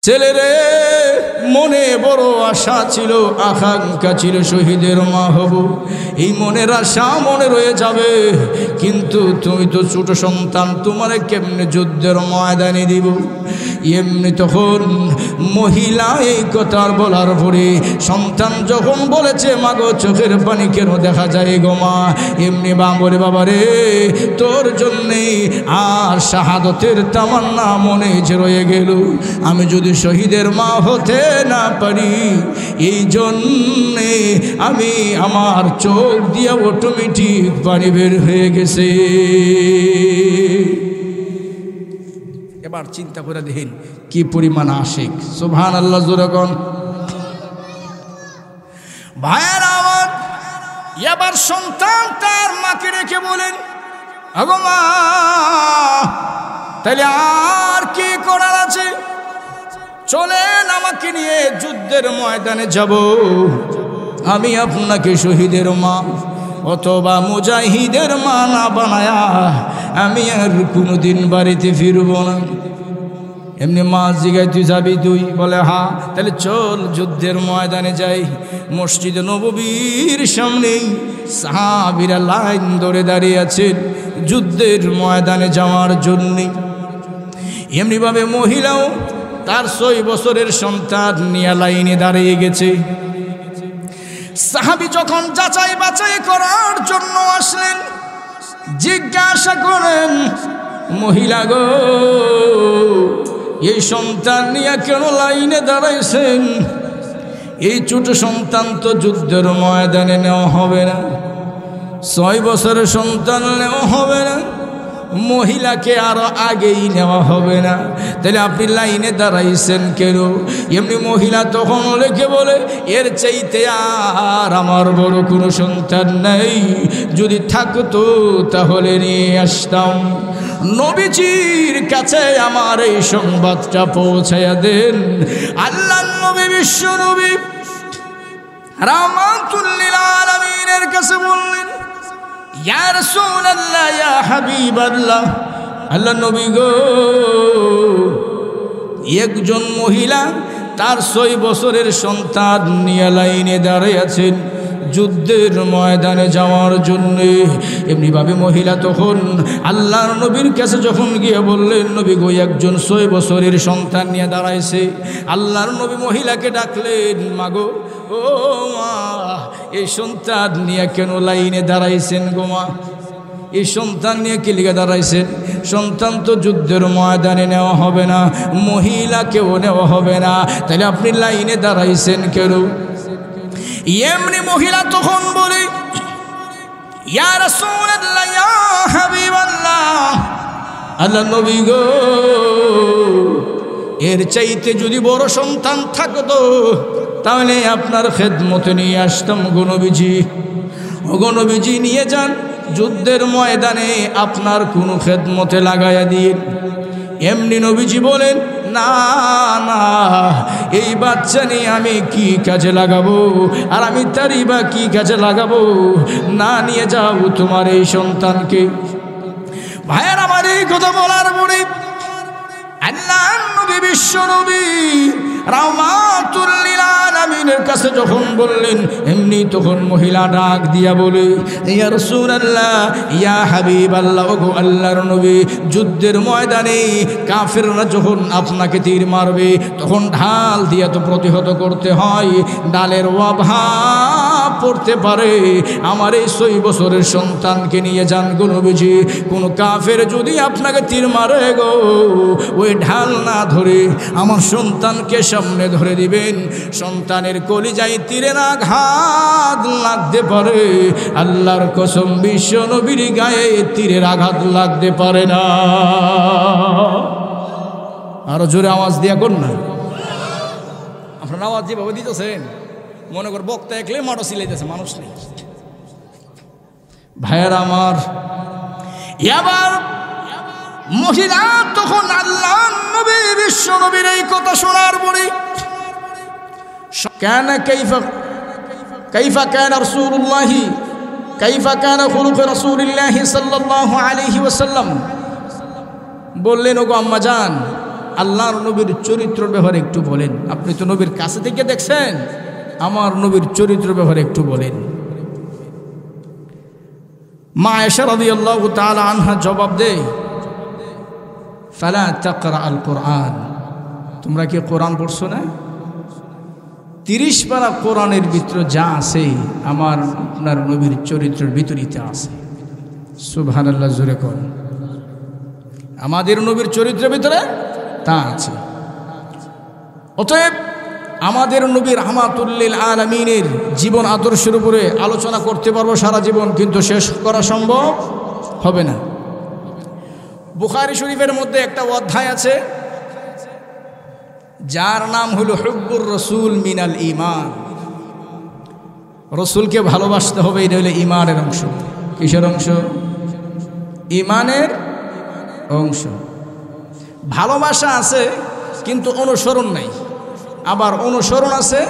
ছেলেরে মনে বড় আশা ছিল, আকাঙ্ক্ষা ছিল শহীদের মা হব। এই মনের আশা মনে রয়ে যাবে, কিন্তু তুমি তো ছোট সন্তান, তোমারে কেমনে যুদ্ধের ময়দানে দিব? এমনি তখন মহিলা এই কথার বলার পরে সন্তান যখন বলেছে, মাগো চোখের পানি কেন দেখা যায় গো মা? এমনি বাবরে বাবারে, তোর জন্যে আর শাহাদতের তামান্না মনে যে রয়ে গেল। আমি যদি শহীদের মা হতে না পারি, এই জন্যে আমি আমার চোখ দিয়ে অটোমেটিক পানি বের হয়ে গেছে। এবার চিন্তা করে দেখেন কি পরিমাণ আশিক। সুবহানাল্লাহ জোরে কোন। ভাইয়েরা আমার, এবার সন্তান তার মাকে রেখে বলেন, আগো মা, তাহলে আর কি করার আছে? চলেন আমাকে নিয়ে যুদ্ধের ময়দানে যাব। আমি আপনাকে শহীদের মা অথবা মুজাহিদের মা না বানায়া আমি আর কোনোদিন বাড়িতে ফিরব না। এমনি মা জিগায়, তুই যাবি? তুই বলে হ্যাঁ। তাহলে চল যুদ্ধের ময়দানে যাই। মসজিদে নববীর সামনে সাহাবীরা লাইন ধরে দাঁড়িয়ে আছেন যুদ্ধের ময়দানে যাওয়ার জন্যে। এমনিভাবে মহিলাও তার 6 বছরের সন্তান নিয়ে লাইনে দাঁড়িয়ে গেছে। সাহাবী যখন যাচাই বাছাই করার জন্য আসলেন, জিজ্ঞাসা করেন, মহিলা গো, এই সন্তান নিয়ে কেন লাইনে দাঁড়াইছেন? এই ছোট সন্তান তো যুদ্ধের ময়দানে নেওয়া হবে না, 6 বছরের সন্তান নেওয়া হবে না, মহিলাকে আরো আগেই নেওয়া হবে না, তাহলে আপনি লাইনে দাঁড়াইছেন কেন? এমনি মহিলা তখন লেখে বলে, এর চাইতে আর আমার বড় কোনো সন্তান নেই, যদি থাকতো তাহলে নিয়ে আসতাম। নবীজির কাছে আমার এই সংবাদটা পৌঁছায়া দেন। আল্লাহর নবী, বিশ্ব নবী রাহমাতুল লিল আলামিনের কাছে বললেন, ইয়া রাসূলুল্লাহ, ইয়া হাবিবাল্লাহ, আল্লাহ নবী গো, একজন মহিলা তার 6 বছরের সন্তান নিয়ে লাইনে দাঁড়িয়ে আছেন যুদ্ধের ময়দানে যাওয়ার জন্য। এমনিভাবে মহিলা তখন আল্লাহর নবীর কাছে যখন গিয়ে বললেন, নবী গো, একজন 6 বছরের সন্তান নিয়ে দাঁড়াইছে। আল্লাহর নবী মহিলাকে ডাকলেন, মাগো, ও মা, এই সন্তান নিয়ে কেন লাইনে দাঁড়াইছেন গো মা? এই সন্তান নিয়ে কি লিগে দাঁড়াইছেন? সন্তান তো যুদ্ধের ময়দানে নেওয়া হবে না, মহিলাকেও নেওয়া হবে না, তাহলে আপনি লাইনে দাঁড়াইছেন কেন? এমনি মহিলা তখন বলে, ইয়া রাসূলুল্লাহ, ইয়া হাবিবাল্লাহ, আল্লাহ নবী গো, এর চাইতে যদি বড় সন্তান থাকতো তাহলে আপনার খেদমতে নিয়ে আসতাম গো নবীজি। ও গো নবীজি, নিয়ে যান যুদ্ধের ময়দানে, আপনার কোনো খেদমতে লাগাইয়া দিন। এমনি নবীজি বলেন, না না, এই বাচ্চা নিয়ে আমি কি কাজে লাগাবো, আর আমি তারই বা কি কাজে লাগাবো? না, নিয়ে যাও তোমার এই সন্তানকে। ভাইয়ের আমার, এই কথা বলার পরে আল্লাহর নবী, বিশ্ব নবী রাহমাতুল লিল আলামিনের কাছে যখন বললেন, এমনি তখন মহিলা ডাক দিয়া বলে, ইয়া রাসূলুল্লাহ, ইয়া হাবিবাল্লাহ, ওগো আল্লাহর নবী, যুদ্ধের ময়দানে কাফেররা যখন আপনাকে তীর মারবে তখন ঢাল দিয়া তো প্রতিহত করতে হয়, ডালের অভাব পড়তে পারে। আমার এই 6 বছরের সন্তানকে নিয়ে যান গো নবীজি। কোন কাফের যদি আপনাকে তীর মারে গো, ওই ঢাল না ধরে আমার সন্তানকে সামনে ধরে দিবেন। সন্তানের কলিজায় তীরের আঘাত লাগতে পারে, আল্লাহর কসম বিশ্ব নবীর গায়ে তীরের আঘাত লাগতে পারে না। আরো জোরে আওয়াজ দিয়া কোন না, আপনার আওয়াজ যেভাবে দিতেছেন মনে কর বক্তা একলে মাটো সিলাইতেছে, মানুষ নেই। ভাইয়ের আমার, এবার মহিলা তখন আল্লাহর নবী, বিশ্ব নবীর এই কথা শোনার পরে, কাইফা কানা রাসূলুল্লাহি, কাইফা কানা খুলুক রাসূলিল্লাহি সাল্লাল্লাহু আলাইহি ওয়াসাল্লাম, বললেন, ওগো আম্মা জান, আল্লাহর নবীর চরিত্র ব্যাপারে একটু বলেন। আপনি তো নবীর কাছে থেকে দেখছেন, আমার নবীর চরিত্র ব্যাপারে একটু বলেন। মা আয়েশা রাদিয়াল্লাহু তাআলা আনহা জবাব দেয়, ফালা তাকরা আল কোরআন, তোমরা কি কোরআন পড়ছো না? 30 পারা কোরআনের ভিতরে যা আছে আমার আপনার নবীর চরিত্রের ভিতরিতে আছে। সুবহানাল্লাহ, জোরে কোন। আমাদের নবীর চরিত্রের ভিতরে তা আছে। অতএব আমাদের নবী রাহমাতুল লিল আলামিনের জীবন আদর্শের উপরে আলোচনা করতে পারবো সারা জীবন, কিন্তু শেষ করা সম্ভব হবে না। বুখারী শরীফের মধ্যে একটা অধ্যায় আছে যার নাম হলো হুব্বুর রাসূল মিনাল ঈমান। রসুলকে ভালোবাসতে হবে, এটা হলো ঈমানের অংশ। কিসের অংশ? ঈমানের অংশ। ভালোবাসা আছে কিন্তু অনুসরণ নাই, আবার অনুসরণ আছে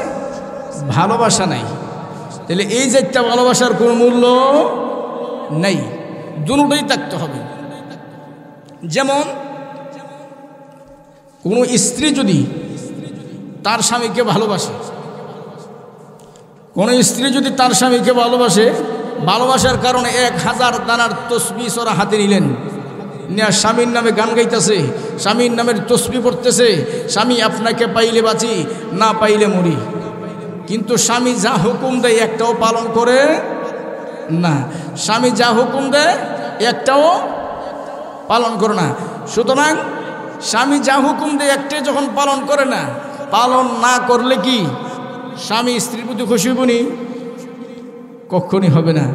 ভালোবাসা নাই। তাহলে এই যে একটা ভালোবাসার কোনো মূল্য নেই, দুটোই থাকতে হবে। যেমন কোনো স্ত্রী যদি তার স্বামীকে ভালোবাসে, কোনো স্ত্রী যদি তার স্বামীকে ভালোবাসে, ভালোবাসার কারণে 1000 দানার তসবিহ ওরা হাতে নিলেন, স্বামীর নামে গান গাইতেছে, স্বামীর নামের তসবিহ পড়তেছে, স্বামী আপনাকে পাইলে বাঁচি, না পাইলে মরি। কিন্তু স্বামী যা হুকুম দেয় একটাও পালন করে না। স্বামী যা হুকুম দেয় একটাও পালন করে না। সুতরাং স্বামী যা হুকুম দেয় একটাই যখন পালন করে না, পালন না করলে কি স্বামী স্ত্রীর প্রতি খুশি হবনি? কখনই হবে না।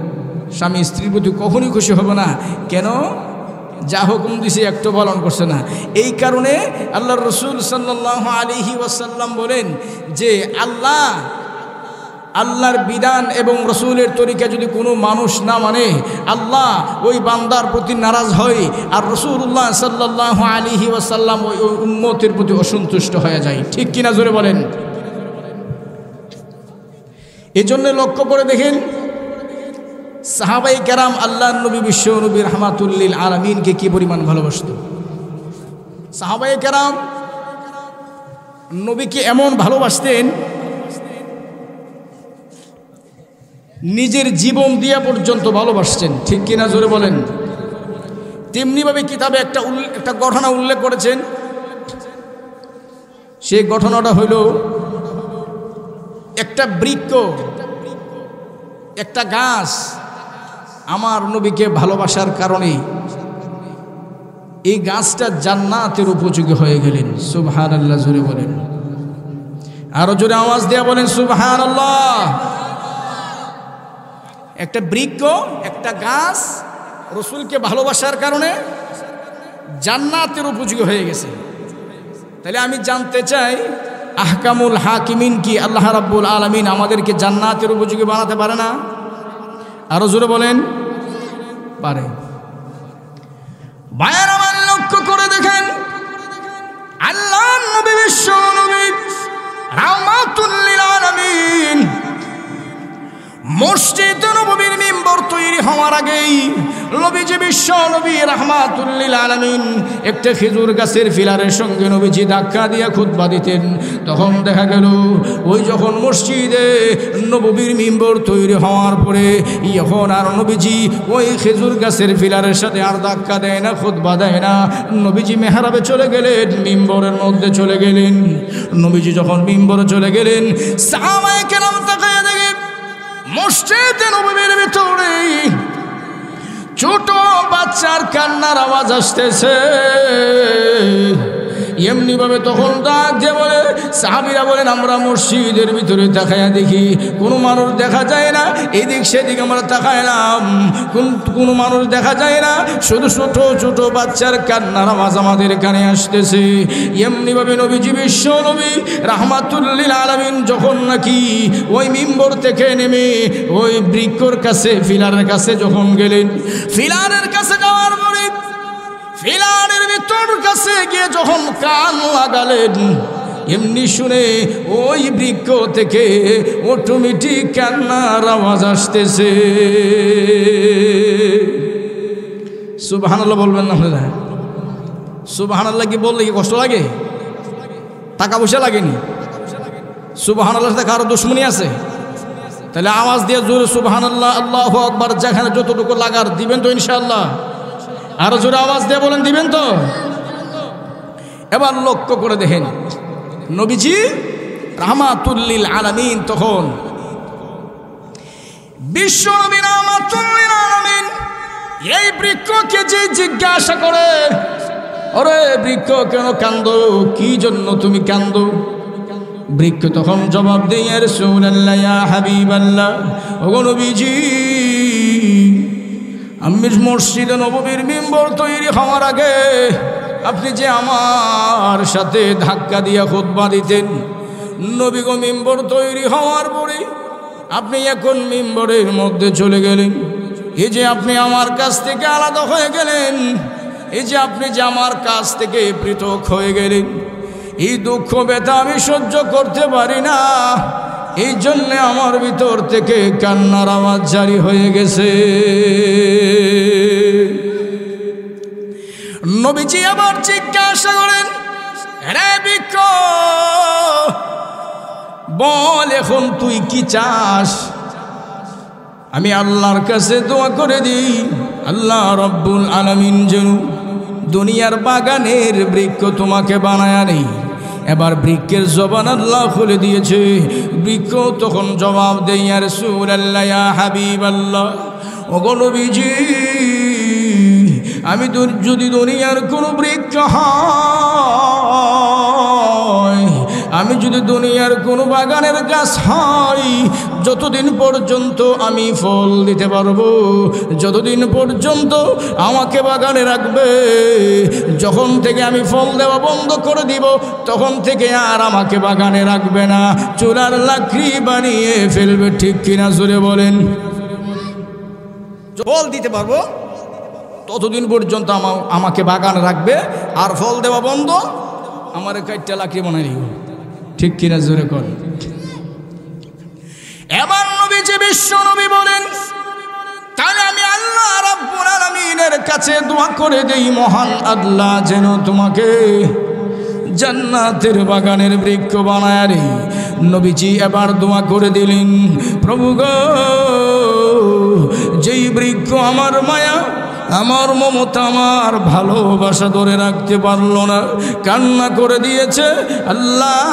স্বামী স্ত্রীর প্রতি কখনই খুশি হবে না। কেন? যা হুকুম দিছে একটু পালন করছে না। এই কারণে আল্লাহর রাসূল সাল্লাল্লাহু আলাইহি ওয়াসাল্লাম বলেন যে আল্লাহর বিধান এবং রসুলের তরিকা যদি কোনো মানুষ না মানে, আল্লাহ ওই বান্দার প্রতি নারাজ হয়, আর রাসূলুল্লাহ সাল্লাল্লাহু আলাইহি ওয়াসাল্লাম ওই উম্মতের প্রতি অসন্তুষ্ট হয়ে যায়। ঠিক কিনা জোরে বলেন। এজন্য লক্ষ্য করে দেখেন সাহাবায়ে কেরাম আল্লাহর নবী বিশ্ব নবী রাহমাতুল লিল আলামিনকে কি পরিমাণ ভালোবাসত। সাহাবায়ে কেরাম নবীকে এমন ভালোবাসতেন, নিজের জীবন দিয়া পর্যন্ত ভালোবাসছেন। ঠিক কিনা জোরে বলেন। তেমনিভাবে কিতাবে একটা ঘটনা উল্লেখ করেছেন। সেই ঘটনাটা হইল একটা বৃক্ষ, একটা গাছ আমার নবীকে ভালোবাসার কারণে এই গাছটা জান্নাতের উপযোগী হয়ে গেলেন। সুবহানাল্লাহ, জোরে বলেন। আরো জোরে আওয়াজ দিয়ে বলেন সুবহানাল্লাহ। একটা বৃক্ষ, একটা গাছ রসুলকে ভালোবাসার কারণে জান্নাতের উপযোগী হয়ে গেছে। তাহলে আমি জানতে চাই, আহকামুল হাকিমিন কি আল্লাহ রাব্বুল আলামিন আমাদেরকে জান্নাতের উপযোগী বানাতে পারে না? আরো জোরে বলেন, পারে। ভাইয়ের আমার লক্ষ্য করে দেখেন, আল্লাহর নবী বিশ্ব নবী রাহমাতুল লিল আলামিন মসজিদ নববীর মিম্বর তৈরি হওয়ার আগেই নবীজি বিশ্ব নবী রাহমাতুল লিল আলামিন একটা খেজুর গাছের ফিলারের সঙ্গে নবীজি ধাক্কা দিয়ে খুতবা দিতেন। তখন দেখা গেল ওই যখন মসজিদে নববীর মিম্বর তৈরি হওয়ার পরে এখন আর নবীজি ওই খেজুর গাছের ফিলারের সাথে আর ধাক্কা দেয় না, খুতবা দেয় না। নবীজি মেহরাবে চলে গেলেন, মিম্বরের মধ্যে চলে গেলেন। নবীজি যখন মিম্বরে চলে গেলেন, সাহাবায়ে কেরাম তাকায়া দেখে মসজিদে নববীর ভিতরে ছোট বাচ্চার কান্নার আওয়াজ আসতেছে। এমনি ভাবে তখন ডাক দিয়ে বলে, সাহাবীরা বলেন আমরা মসজিদের ভিতরে তাকায়া দেখি কোনো মানুষ দেখা যায় না, এদিক সেদিক আমরা তাকাইলাম কোনো মানুষ দেখা যায় না, শুধু ছোট ছোট বাচ্চার কান্নার আওয়াজ আমাদের কানে আসতেছে। এমনি ভাবে নবীজি বিশ্ব নবী রাহমাতুল লিল আলামিন যখন নাকি ওই মিম্বর থেকে নেমে ওই বৃক্ষর কাছে ফিলারের কাছে যখন গেলেন, ফিলারের কাছে যাওয়ার পরে ফিলারের ভিতর কাছে গিয়ে যখন কান লাগালেন, এমনি শুনে ওই বৃক্ষ থেকে অটোমেটিক কান্নার আওয়াজ আসতেছে। সুবহানাল্লাহ বলবেন না আপনারা? সুবহানাল্লাহ কি বললে কি কষ্ট লাগে? টাকা পয়সা লাগেনি? সুবহানাল্লাহর সাথে কারো দুশ্মনী আছে? তাহলে আওয়াজ দিয়ে জোরে সুবহানাল্লাহ আল্লাহু আকবার যেখানে যতটুকু লাগার দিবেন তো ইনশাআল্লাহ? আরো জোরে আওয়াজ দিয়ে বলেন দিবেন তো? এবার লক্ষ্য করে দেখেন নবীজি রাহমাতুল লিল আলামিন, তখন বিশ্ব নবী রাহমাতুল লিল আলামিন এই বৃক্ষকে যে জিজ্ঞাসা করে, ওরে বৃক্ষ কেন কান্দো, কি জন্য তুমি কান্দো? বৃক্ষ তখন জবাব দেয়, ইয়া রাসূলুল্লাহ ইয়া হাবিবাল্লাহ, ওগো নবীজি আমি মসজিদে নববীর মিম্বর তৈরি হওয়ার আগে আপনি যে আমার সাথে ধাক্কা দিয়া খুতবা দিতেন, নবী গো মিম্বর তৈরি হওয়ার পরে আপনি এখন মিম্বরের মধ্যে চলে গেলেন, এই যে আপনি আমার কাছ থেকে আলাদা হয়ে গেলেন, এই যে আপনি যে আমার কাছ থেকে পৃথক হয়ে গেলেন, এই দুঃখ ব্যথা আমি সহ্য করতে পারি না, এই জন্য আমার ভিতর থেকে কান্নার আওয়াজ জারি হয়ে গেছে। নবীজি আবার জিজ্ঞাসা করেন, রে বৃক্ষ বল এখন তুই কি চাস? আমি আল্লাহর কাছে দোয়া করে দিই, আল্লাহ রব্বুল আলামিন যেন দুনিয়ার বাগানের বৃক্ষ তোমাকে বানায়া নেই। এবার বৃক্ষের জবান আল্লাহ খুলে দিয়েছে। বৃক্ষ তখন জবাব দেয়, ইয়া রাসূলুল্লাহ ইয়া হাবিবাল্লাহ, ওগো নবীজি আমি যদি দুনিয়ার কোনো বৃক্ষ হয়, আমি যদি দুনিয়ার কোনো বাগানের গাছ হই, যতদিন পর্যন্ত আমি ফল দিতে পারবো, যতদিন পর্যন্ত আমাকে বাগানে রাখবে, যখন থেকে আমি ফল দেওয়া বন্ধ করে দিব তখন থেকে আর আমাকে বাগানে রাখবে না, চুলার লাকড়ি বানিয়ে ফেলবে। ঠিক কিনা জোরে বলেন? ফল দিতে পারবো ততদিন পর্যন্ত আমাকে বাগানে রাখবে, আর ফল দেওয়া বন্ধ, আমার কাইটটা লাকড়ি বানাই দিব। ঠিক কিনা জোরে কর? এবার নবীজি বিশ্ব নবী বলেন, তাহলে আমি আল্লাহ রাব্বুল আলামিনের কাছে দোয়া করে দেই, মহান আল্লাহ যেন তোমাকে জান্নাতের বাগানের বৃক্ষ বানায় রে। নবীজি এবার দোয়া করে দিলেন, প্রভু গো, যেই বৃক্ষ আমার মায়া, আমার মমতা, আমার ভালোবাসা ধরে রাখতে পারলো না, কান্না করে দিয়েছে, আল্লাহ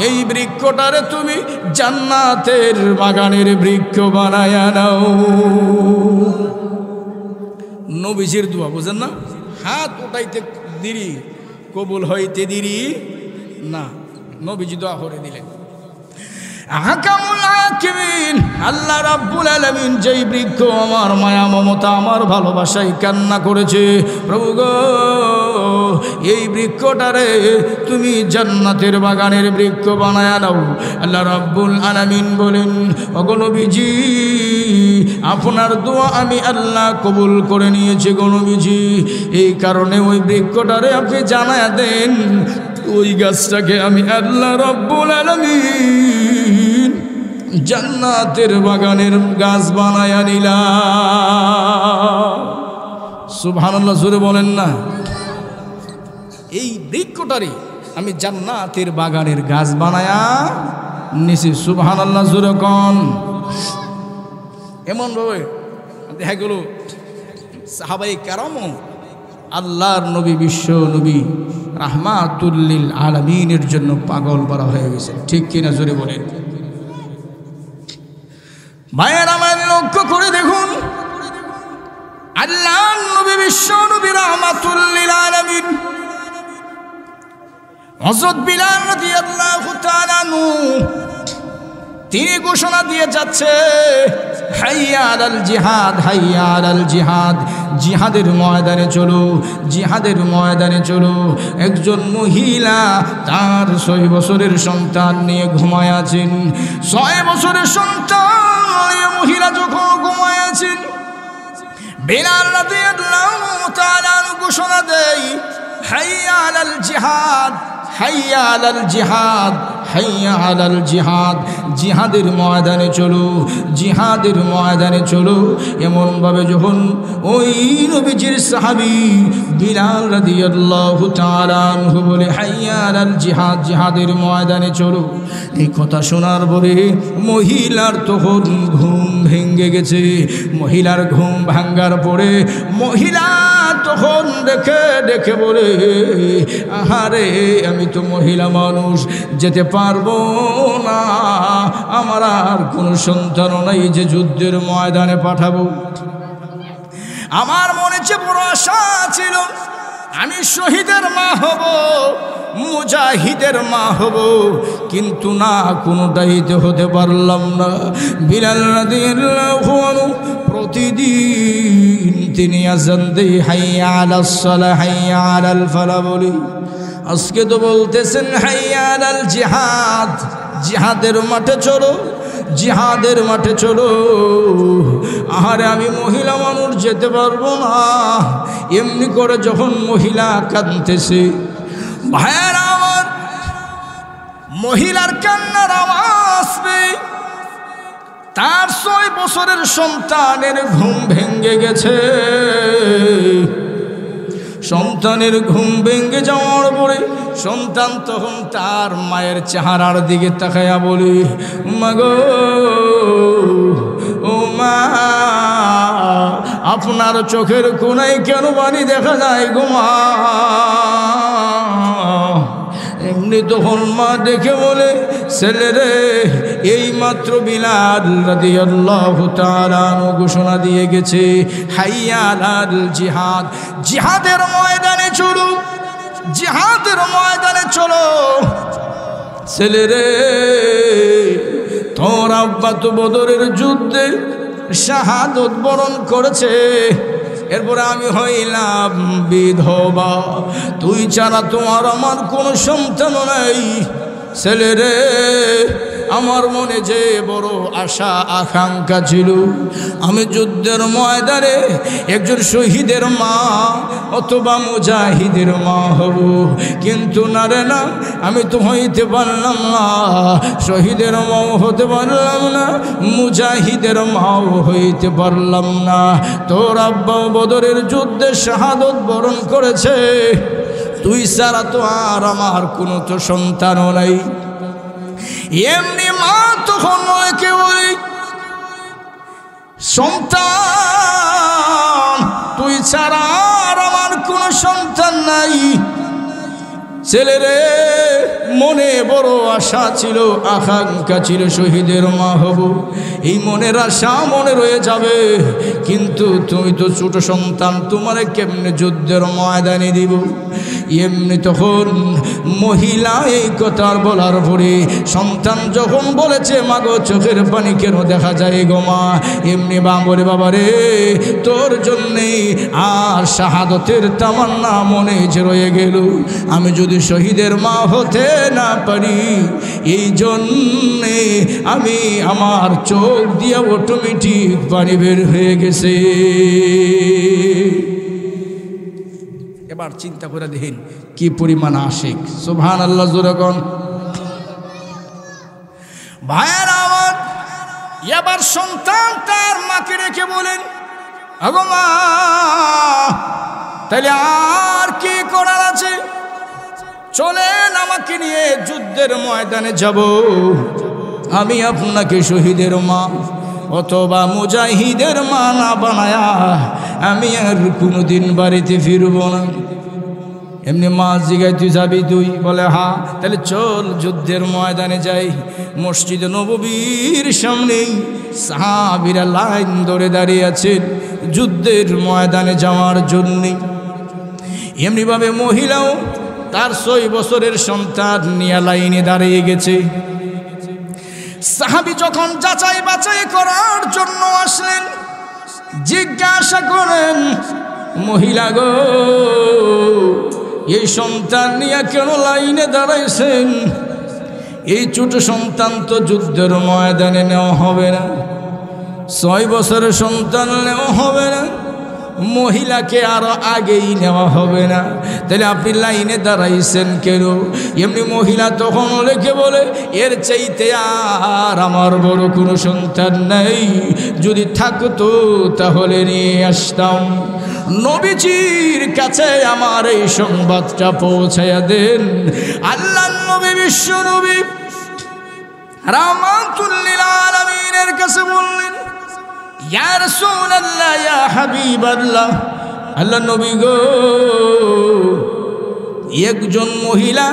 এই বৃক্ষটারে তুমি জান্নাতের বাগানের বৃক্ষ বানায়া নাও। নবীজির দোয়া বুঝেন না? হাত উঠাইতে দেরি, কবুল হইতে দেরি না। নবীজি দোয়া করে দিলেন। আহকামুল হাকিমিন আল্লাহ রাব্বুল আলামিন যেই বৃক্ষ আমার মায়া মমতা, আমার ভালোবাসায় কান্না করেছে, প্রভু গো এই বৃক্ষটারে তুমি জান্নাতের বাগানের বৃক্ষ বানায়া নাও। আল্লাহ রাব্বুল আলামিন বলেন, ওগো নবীজি আপনার দোয়া আমি আল্লাহ কবুল করে নিয়েছি গো নবীজি, এই কারণে ওই বৃক্ষটারে আপনি জানায়া দেন, ওই গাছটাকে আমি আল্লাহ রাব্বুল আলামিন জান্নাতের বাগানের গাছ বানায়া নিলাম। সুবহানাল্লাহ জোরে বলেন না? এই বৃক্ষটারে আমি জান্নাতের বাগানের গাছ বানায়া নিছি। সুবহানাল্লাহ জোরে কোন? এমন ভাবে দেখা গেল সাহাবায়ে কেরাম আল্লাহর নবী, বিশ্ব নবী রাহমাতুল লিল আলামিনের জন্য পাগল করা হয়ে গেছে। ঠিক কিনা জোরে বলেন? ভাইয়ের আমার লক্ষ্য করে দেখুন, আল্লাহর নবী, বিশ্ব নবী রাহমাতুল লিল আলামিন হযরত বিলাল রাদিয়াল্লাহু তাআলা আনহু তিনি ঘোষণা দিয়ে যাচ্ছে, হাইয়া আলাল জিহাদ, হাইয়া আলাল জিহাদ, জিহাদের ময়দানে চলো, জিহাদের ময়দানে চলো। একজন মহিলা তার 6 বছরের সন্তান নিয়ে ঘুমায় আছেন। 6 বছরের সন্তান মহিলা যখন ঘুমায় আছেন, বিলাল রাদিয়াল্লাহু তাআলা ঘোষণা দেয়, হাইয়া আলাল জিহাদ, হাইয়া আলাল জিহাদ, হাইয়া আলাল জিহাদ, জিহাদের ময়দানে চলো, জিহাদের ময়দানে চলো। এমনভাবে যখন ওই নবীজির সাহাবী বিলাল রাদিয়াল্লাহু তাআলা আনহু বলে হাইয়া আলাল জিহাদ, জিহাদের ময়দানে চলো, এই কথা শোনার পরে মহিলার তখন ঘুম ভেঙে গেছে। মহিলার ঘুম ভাঙ্গার পরে মহিলা তখন দেখে বলে, আহারে আমি তো মহিলা মানুষ, যেতে পারবো না, আমার আর কোনো সন্তানও নাই যে যুদ্ধের ময়দানে পাঠাবো। আমার মনে যে বড় আশা ছিল আমি শহীদের মা হব, মুজাহিদের মা হব, কিন্তু না, কোনোটাই তো হতে পারলাম না। বিলাল রাদিয়াল্লাহু আনহু প্রতিদিন তিনি আযান দেয় হাইয়া আলাস সালাহ, হাইয়া আলাল ফালাহ বলি। আজকে তো বলতেছেন হাইয়া আলাল জিহাদ, জিহাদের মাঠে চলো, জিহাদের মাঠে চলো। আহারে আমি মহিলা মানুষ যেতে পারবো না। এমনি করে যখন মহিলা কাঁদতেছে, ভাইয়েরা আমার, মহিলার কান্নার আওয়াজ পেয়ে তার 6 বছরের সন্তানের ঘুম ভেঙে গেছে। সন্তানের ঘুম ভেঙে যাওয়ার পরে সন্তান তখন তার মায়ের চেহারার দিকে তাকায়া বলে, মাগো, ও মা, আপনার চোখের কোণায় কেন পানি দেখা যায় গো মা? এমনি তখন মা দেখে বলে, ছেলে রে, এই মাত্র বিলাল রাদিয়াল্লাহু তাআলা ঘোষণা দিয়ে গেছে হাইয়া আলাল জিহাদ, জিহাদের ময়দানে চলো, জিহাদের ময়দানে চলো। ছেলে রে, তোর আব্বা তো বদরের যুদ্ধে শাহাদত বরণ করেছে, এরপরে আমি হইলাম বিধবা, তুই ছাড়া তোমার আমার কোনো সন্তান নাই। ছেলে রে, আমার মনে যে বড় আশা আকাঙ্ক্ষা ছিল আমি যুদ্ধের ময়দানে একজন শহীদের মা অথবা মুজাহিদের মা হব, কিন্তু না রে না, আমি তো হইতে পারলাম না, শহীদের মাও হতে পারলাম না, মুজাহিদের মাও হইতে পারলাম না। তোর আব্বা বদরের যুদ্ধে শাহাদত বরণ করেছে, তুই ছাড়া তো আর আমার কোনো তো সন্তানও নাই। এমনি মা তখন কে বলি, সন্তান, তুই ছাড়া আর আমার কোনো সন্তান নাই। ছেলেরে, মনে বড় আশা ছিল, আকাঙ্ক্ষা ছিল শহীদের মা হব, এই মনের আশা মনে রয়ে যাবে, কিন্তু তুমি তো ছোট সন্তান, তোমারে কেমনে যুদ্ধের ময়দানে দিব? এমনি তখন মহিলা এই কথার বলার পরে সন্তান যখন বলেছে, মাগো চোখের পানি কেন দেখা যায় গো মা? এমনি বা বলে, বাবা রে, তোর জন্যে আর শাহাদতের তামান্না মনে যে রয়ে গেল, আমি যদি শহীদের মা হতে না পারি, এই জন্যে আমি আমার চোখ দিয়ে অটোমেটিক পানি বের হয়ে গেছে। এবার চিন্তা করে দেখেন কি পরিমাণ আশিক। সুবহানাল্লাহ, জোরে কোন। ভাইয়েরা আমার, এবার সন্তান তার মাকে রেখে বলেন, আগো মা, তাহলে আর কি করার আছে? চলেন আমাকে নিয়ে যুদ্ধের ময়দানে যাব, আমি আপনাকে শহীদের মা অথবা মুজাহিদের মা না বানায়া আমি আর কোনোদিন বাড়িতে ফিরব না। এমনি মা জিগাই, তুই যাবি? তুই বলে হ্যাঁ। তাহলে চল যুদ্ধের ময়দানে যাই। মসজিদে নববীর সামনে সাহাবীরা লাইন ধরে দাঁড়িয়ে আছেন যুদ্ধের ময়দানে যাওয়ার জন্যে। এমনিভাবে মহিলাও তার 6 বছরের সন্তান নিয়ে লাইনে দাঁড়িয়ে গেছে। সাহাবী যখন যাচাই বাছাই করার জন্য আসলেন, জিজ্ঞাসা করেন, মহিলা গো, এই সন্তান নিয়ে কেন লাইনে দাঁড়াইছেন? এই ছোট সন্তান তো যুদ্ধের ময়দানে নেওয়া হবে না, 6 বছরের সন্তান নেওয়া হবে না, মহিলাকে আরো আগেই নেওয়া হবে না। তাহলে আপনি লাইনে দাঁড়াইছেন কেন? এমনি মহিলা তখন লেখে বলে, এর চাইতে আর আমার বড় কোনো সন্তান নেই, যদি থাকতো তাহলে নিয়ে আসতাম। নবীজির কাছে আমার এই সংবাদটা পৌঁছায়া দেন। আল্লাহর নবী, বিশ্ব নবী রাহমাতুল লিল আলামিনের কাছে বললেন, ইয়া রাসূলুল্লাহ, ইয়া হাবিবাল্লাহ, আল্লাহ নবী গো, একজন মহিলা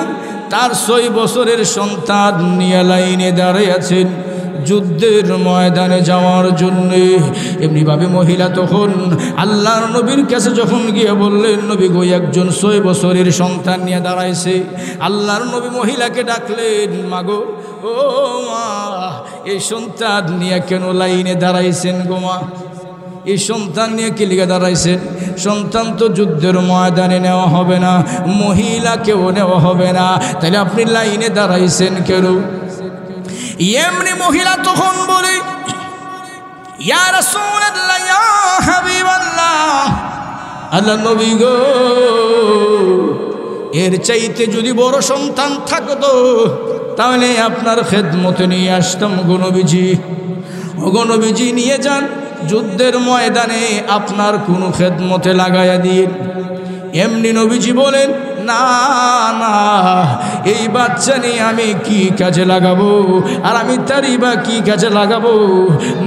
তার 6 বছরের সন্তান নিয়ে লাইনে দাঁড়িয়ে আছেন যুদ্ধের ময়দানে যাওয়ার জন্য। এমনিভাবে মহিলা তখন আল্লাহর নবীর কাছে যখন গিয়ে বললেন, নবী গো, একজন 6 বছরের সন্তান নিয়ে দাঁড়াইছে। আল্লাহর নবী মহিলাকে ডাকলেন, মাগো, ও মা, এই সন্তান নিয়ে কেন লাইনে দাঁড়াইছেন গো মা? এই সন্তান নিয়ে কি লিগে দাঁড়াইছেন? সন্তান তো যুদ্ধের ময়দানে নেওয়া হবে না, মহিলাকেও নেওয়া হবে না, তাহলে আপনি লাইনে দাঁড়াইছেন কেন? এমনি মহিলা তখন বলে, ইয়া রাসূলুল্লাহ, ইয়া হাবিবাল্লাহ, আল্লাহ নবী গো, এর চাইতে যদি বড় সন্তান থাকতো তাহলে আপনার খেদমতে নিয়ে আসতাম গো নবীজি। ও গো নবীজি, নিয়ে যান, যুদ্ধের ময়দানে আপনার কোনো খেদমতে লাগাইয়া দিন। এমনি নবীজি বলেন, না না, এই বাচ্চা নিয়ে আমি কি কাজে লাগাবো, আর আমি তারই বা কি কাজে লাগাবো?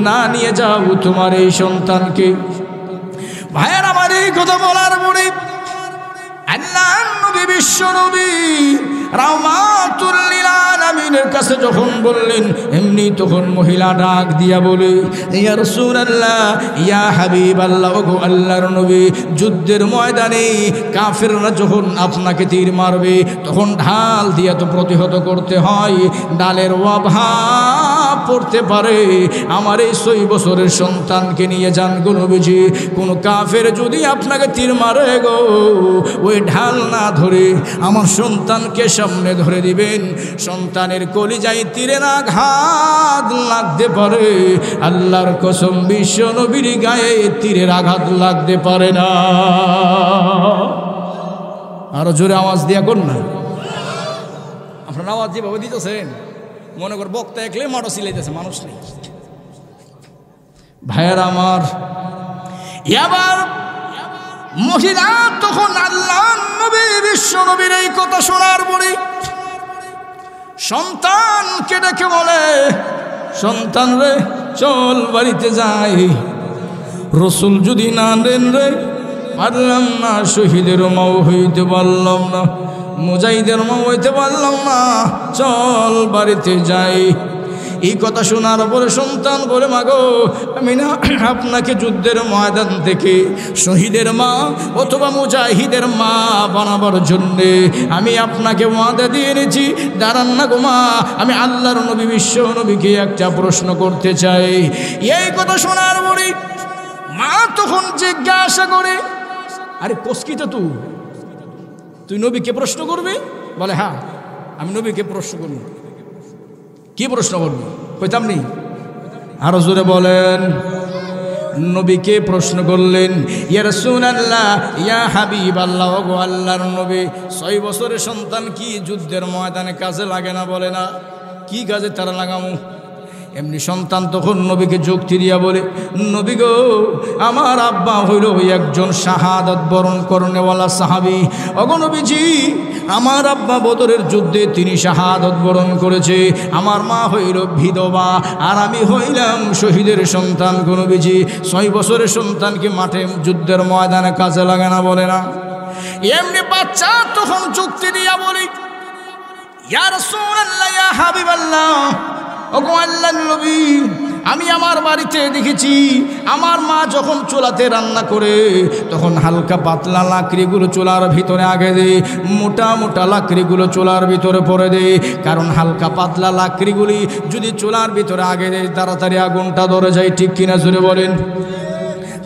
না, নিয়ে যাও তোমার এই সন্তানকে। ভাইয়ের আমার এই কথা বলার পরে আল্লাহর নবী, বিশ্ব নবী রাহমাতুল লিল আলামিনের কাছে যখন বললেন, এমনি তখন মহিলা ডাক দিয়া বলে, ইয়া রাসূলুল্লাহ, ইয়া হাবিবাল্লাহ, ওগো আল্লাহর নবী, যুদ্ধের ময়দানে কাফেররা যখন আপনাকে তীর মারবে তখন ঢাল দিয়া তো প্রতিহত করতে হয়, ডালের অভাব পড়তে পারে। আমার এই 6 বছরের সন্তানকে নিয়ে যান গো নবীজি। কোনো কাফের যদি আপনাকে তীর মারে গো, ওই ঢাল না ধরে আমার সন্তানকে সামনে ধরে দিবেন। সন্তানের কলিজায় তীরের আঘাত লাগতে পারে, আল্লাহর কসম বিশ্ব নবীর গায়ে তীরের আঘাত লাগতে পারে না। আরো জোরে আওয়াজ দিয়া কোন না, আপনার আওয়াজ যেভাবে দিতেছেন মনে কর বক্তা একলে মাটো সিলাইতেছে, মানুষ নেই। ভাইয়ের আমার, এবার মহিলা তখন আল্লাহর নবী, বিশ্ব নবীর এই কথা শোনার পরে সন্তানকে ডেকে বলে, সন্তান রে, চল বাড়িতে যাই। রসুল যদি না দেন রে, পারলাম না, শহীদের মাও হইতে পারলাম না, মুজাহিদের মাও হইতে পারলাম না, চল বাড়িতে যাই। এই কথা শোনার পরে সন্তান বলে, মাগো, আমি না আপনাকে যুদ্ধের ময়দান থেকে শহীদের মা অথবা মুজাহিদের মা বানাবার জন্যে আমি আপনাকে ওয়াদা দিয়ে এনেছি। দাঁড়ান না গো মা, আমি আল্লাহর নবী, বিশ্ব নবীকে একটা প্রশ্ন করতে চাই। এই কথা শোনার পরে মা তখন জিজ্ঞাসা করে, আরে কসকি তো তুই নবীকে প্রশ্ন করবি? বলে, হ্যাঁ, আমি নবীকে প্রশ্ন করব। কি প্রশ্ন করবো? কইতাম নি, আরো জোরে বলেন। নবীকে প্রশ্ন করলেন, ইয়া রাসূলুল্লাহ, ইয়া হাবিবাল্লাহ, ওগো আল্লাহর নবী, 6 বছরের সন্তান কি যুদ্ধের ময়দানে কাজে লাগে না? বলে না। কি কাজে তারা লাগামু? এমনি সন্তান তখন নবীকে যুক্তি দিয়া বলে, নবী গো, আমার আব্বা হইল একজন শাহাদাত বরণ করনেওয়ালা সাহাবী। ওগো নবীজি, আমার আব্বা বদরের যুদ্ধে তিনি শাহাদাত বরণ করেছে। আমার মা হইল বিধবা, আর আমি হইলাম শহীদের সন্তান। গো নবীজি, 6 বছরের সন্তানকে মাঠে যুদ্ধের ময়দানে কাজে লাগে না? বলে না। এমনি বাচ্চা তখন যুক্তি দিয়া বলি, ইয়া রাসূলুল্লাহ, ইয়া হাবিবাল্লাহ, ওগো আল্লাহর নবী, আমি আমার বাড়িতে দেখেছি আমার মা যখন চুলাতে রান্না করে তখন হালকা পাতলা লাকড়িগুলো চুলার ভিতরে আগে দেয়, মোটা মোটা লাকড়িগুলো চুলার ভিতরে পরে দেয়। কারণ হালকা পাতলা লাকড়িগুলি যদি চুলার ভিতরে আগে দেয় তাড়াতাড়ি আগুনটা ধরে যায়। ঠিক কিনা জোরে বলেন?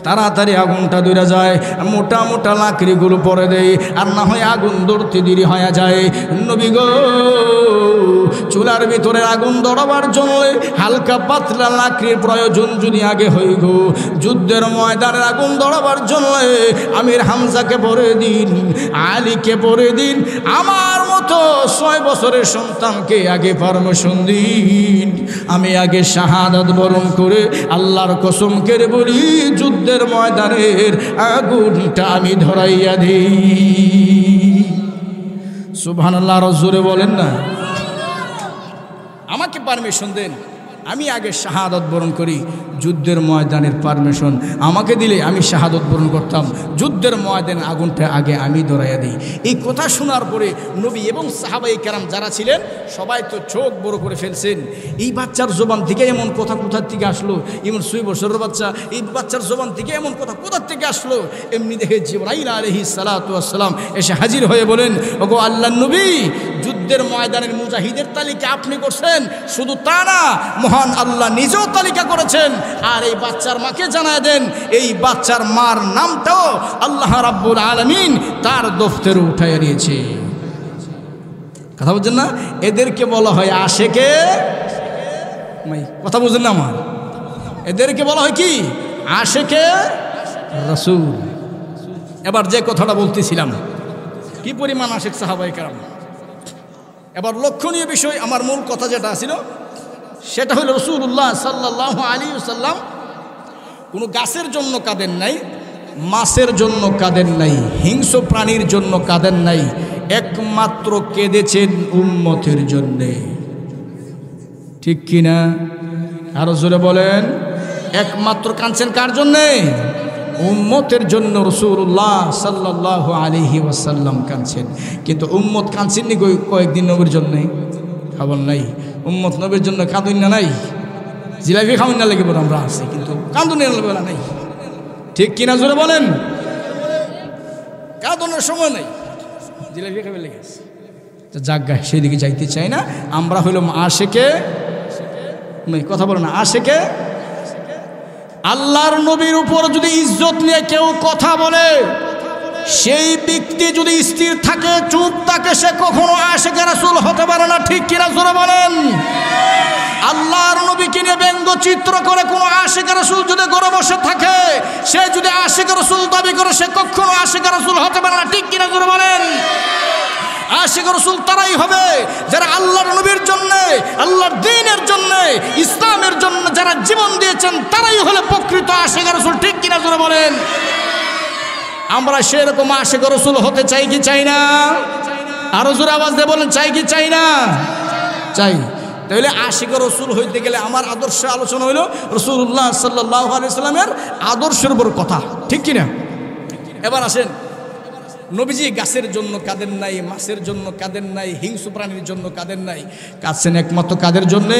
তাড়াতাড়ি আগুনটা ধরে যায়। মোটা মোটা লাকড়িগুলো পরে দেয়, আর না হয় আগুন ধরতে দেরি হয়ে যায়। নবী গো, চুলা চুলার ভিতরে আগুন ধরাবার জন্য হালকা পাতলা লাকড়ির প্রয়োজন যদি আগে হই গো, যুদ্ধের ময়দানের আগুন ধরাবার জন্য আমির হামজাকে পরে দিন, আলীকে পরে দিন, আমার মতো 6 বছরের সন্তানকে আগে পারমিশন দিন। আমি আগে শাহাদাত বরণ করে আল্লাহর কসম করে বলি যুদ্ধের ময়দানের আগুনটা আমি ধরাইয়া দিই। সুবহানাল্লাহ, জোরে বলেন না। আমাকে পারমিশন দেন, আমি আগে শাহাদত বরণ করি। যুদ্ধের ময়দানের পারমিশন আমাকে দিলে আমি শাহাদত বরণ করতাম, যুদ্ধের ময়দানের আগুনটা আগে আমি ধরাইয়া দিই। এই কথা শোনার পরে নবী এবং সাহাবাই কেরাম যারা ছিলেন সবাই তো চোখ বড় করে ফেলছেন। এই বাচ্চার জবান থেকে এমন কথা কোথার থেকে আসলো? এমন 6 বছরের বাচ্চা, এই বাচ্চার জবান থেকে এমন কথা কোথার থেকে আসলো? এমনি দেখে জিবরাইল আলাইহিস সালাতু ওয়াস সালাম এসে হাজির হয়ে বলেন, ওগো আল্লাহর নবী, যুদ্ধের ময়দানের মুজাহিদের তালিকা আপনি করছেন, শুধু তা না মহান আল্লাহ নিজেও তালিকা করেছেন। আর এই বাচ্চার মাকে জানায় দেন এই বাচ্চার মার নামটাও আল্লাহ রাব্বুল আলামিন তার দফতরে উঠাইয়া দিয়েছে। কথা বুঝছেন না? এদেরকে বলা হয় আশেকে, কথা বুঝছেন না আমার? এদেরকে বলা হয় কি? আশেকে রাসূল। এবার যে কথাটা বলতেছিলাম, কি পরিমাণ আশেক সাহাবায়ে কেরাম। এবার লক্ষণীয় বিষয়, আমার মূল কথা যেটা ছিল সেটা হলো রাসূলুল্লাহ সাল্লাল্লাহু আলাইহি ওয়াসাল্লাম কোনো গাছের জন্য কাঁদেন নাই, মাছের জন্য কাঁদেন নাই, হিংস্র প্রাণীর জন্য কাঁদেন নাই, একমাত্র কেঁদেছেন উম্মতের জন্যে। ঠিক কিনা? আরো জোরে বলেন। একমাত্র কাঁদছেন কার জন্যে? উম্মতের জন্য রাসূলুল্লাহ সাল্লাল্লাহু আলাইহি ওয়াসাল্লাম কাঁদছেন। কিন্তু উম্মত কাঁদছেননি কয়েকদিন নবীর জন্যে? খাবার নাই। উম্মত নবীর জন্য কাঁদুন না নাই, জিলাপি খাউন না লেগে বলে আমরা আছি, কিন্তু কাঁদুন বেলা নাই। ঠিক কিনা জোরে বলেন? কাঁদনের সময় নাই, জিলাপি খাবে লেগেছে। জাগা সেদিকে যাইতে চাই না। আমরা হইলাম আশেকে, কথা বলো না, আশেকে আল্লাহর নবীর উপর যদি ইজ্জত নিয়ে কেউ কথা বলে, সেই ব্যক্তি যদি স্থির থাকে, চুপ থাকে, সে কখনো আশিকে রাসূল হতে পারে না। ঠিক কিনা জোরে বলেন? আল্লাহর নবীকে নিয়ে ব্যঙ্গচিত্র করে কোনো আশিকে রাসূল যদি ঘরে বসে থাকে, সে যদি আশিকে রাসূল দাবি করে, সে কখনো আশিকে রাসূল হতে পারে না। ঠিক কিনা জোরে বলেন? আশিক রাসূল তারাই হবে যারা আল্লাহর নবীর জন্য, আল্লাহর দ্বীনের জন্য, ইসলামের জন্য যারা জীবন দিয়েছেন, তারাই হলো প্রকৃত আশিক রাসূল। ঠিক কিনা জোরে বলেন? আমরা সেরকম আশিক রাসূল হতে চাই কি চাই না? আরো জোরে আওয়াজ দিয়ে বলেন, চাই কি চাই না? চাই। তাহলে আশিক রাসূল হইতে গেলে আমার আদর্শ আলোচনা হইল রাসূলুল্লাহ সাল্লাল্লাহু আলাইহি ওয়াসাল্লামের আদর্শের উপর কথা। ঠিক কিনা? এবার আসেন, নবীজি গাছের জন্য কাঁদেন নাই, মাছের জন্য কাঁদেন নাই, হিংস্র প্রাণীর জন্য কাঁদেন নাই, কাঁদছেন একমাত্র কাদের জন্যে?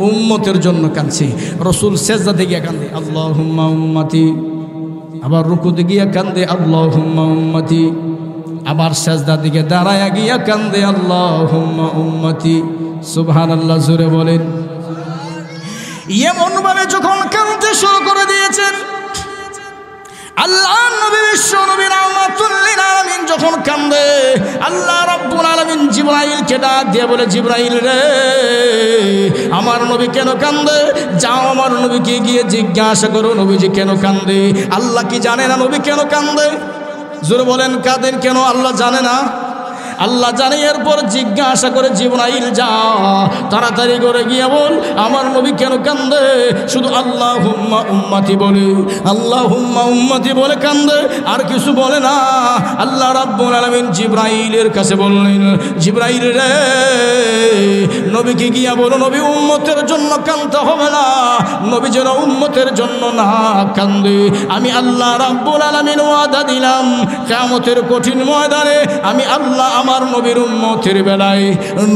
উম্মতের জন্য কাঁদছি। রাসূল সেজদাতে গিয়ে কাঁদে আল্লাহুম্মা উম্মতি, আবার রুকুতে গিয়া কান্দে আল্লাহুম্মা উম্মতি, আবার সেজদা দিকে দাঁড়ায়া গিয়া কান্দে আল্লাহুম্মা উম্মতি। সুবহানাল্লাহ, জোরে বলেন। এমন ভাবে যখন কাঁদতে শুরু করে দিয়েছেন, আল্লাহ নবী বিশ্ব নবী রাহমাতুল লিল আলামিন যখন কান্দে, আল্লাহ রাব্বুল আলামিন জিবরাইলকে ডাক দিয়ে বলে, জিবরাইল রে, আমার নবী কেন কান্দে? যাও আমার নবীকে গিয়ে জিজ্ঞাসা করো নবীজি কেন কান্দে। আল্লাহ কি জানে না নবী কেন কান্দে? জোরে বলেন, কাঁদেন কেন? আল্লাহ জানে না? আল্লাহ জানে। এরপর জিজ্ঞাসা করে, জিবরাইল যা তাড়াতাড়ি করে গিয়ে বল আমার নবী কেন কান্দে। শুধু আল্লাহুম্মা উম্মতি বলে, আল্লাহুম্মা উম্মতি বলে কান্দে, আর কিছু বলে না। আল্লাহ রাব্বুল আলামিন জিবরাইলের কাছে বললেন, জিবরাইল রে, নবীকে গিয়া বলো নবী উম্মতের জন্য কান্দতে হবে না, নবী যেন উম্মতের জন্য না কান্দে। আমি আল্লাহ রাব্বুল আলামিন ওয়াদা দিলাম, কিয়ামতের কঠিন ময়দানে আমি আল্লাহ আমার নবীর উম্মতের বেলায়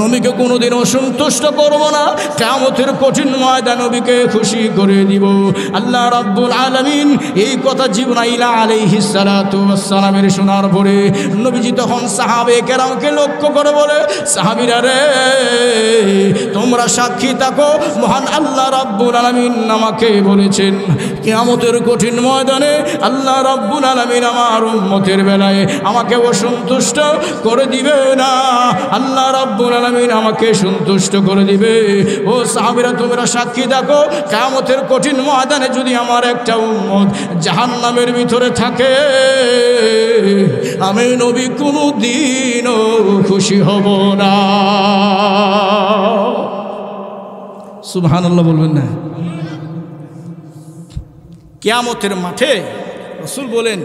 নবীকে কোনোদিন অসন্তুষ্ট করব না। কিয়ামতের কঠিন ময়দানে নবীকে খুশি করে দিব। আল্লাহ রাব্বুল আলামিন এই কথা জিবরাইল আলাইহিস সালাতু ওয়াস সালামের শোনার পরে নবীজি তখন সাহাবে কেরামকে লক্ষ্য করে বলে, সাহাবীরা রে, তোমরা সাক্ষী থাকো, মহান আল্লাহ রাব্বুল আলামিন আমাকে বলেছেন কিয়ামতের কঠিন ময়দানে আল্লাহ রাব্বুল আলামিন আমার উম্মতের বেলায় আমাকে অসন্তুষ্ট করে দিবে না, আল্লাহ রাব্বুল আলামিন আমাকে সন্তুষ্ট করে দিবে। ও সাহাবীরা তোমরা সাক্ষী থাকো, কিয়ামতের কঠিন ময়দানে যদি আমার একটা উম্মত জাহান্নামের ভিতরে থাকে, আমি নবী কোনোদিনও খুশি হব না। সুবহানাল্লাহ বলবেন না? কিয়ামতের মাঠে রাসূল বলেন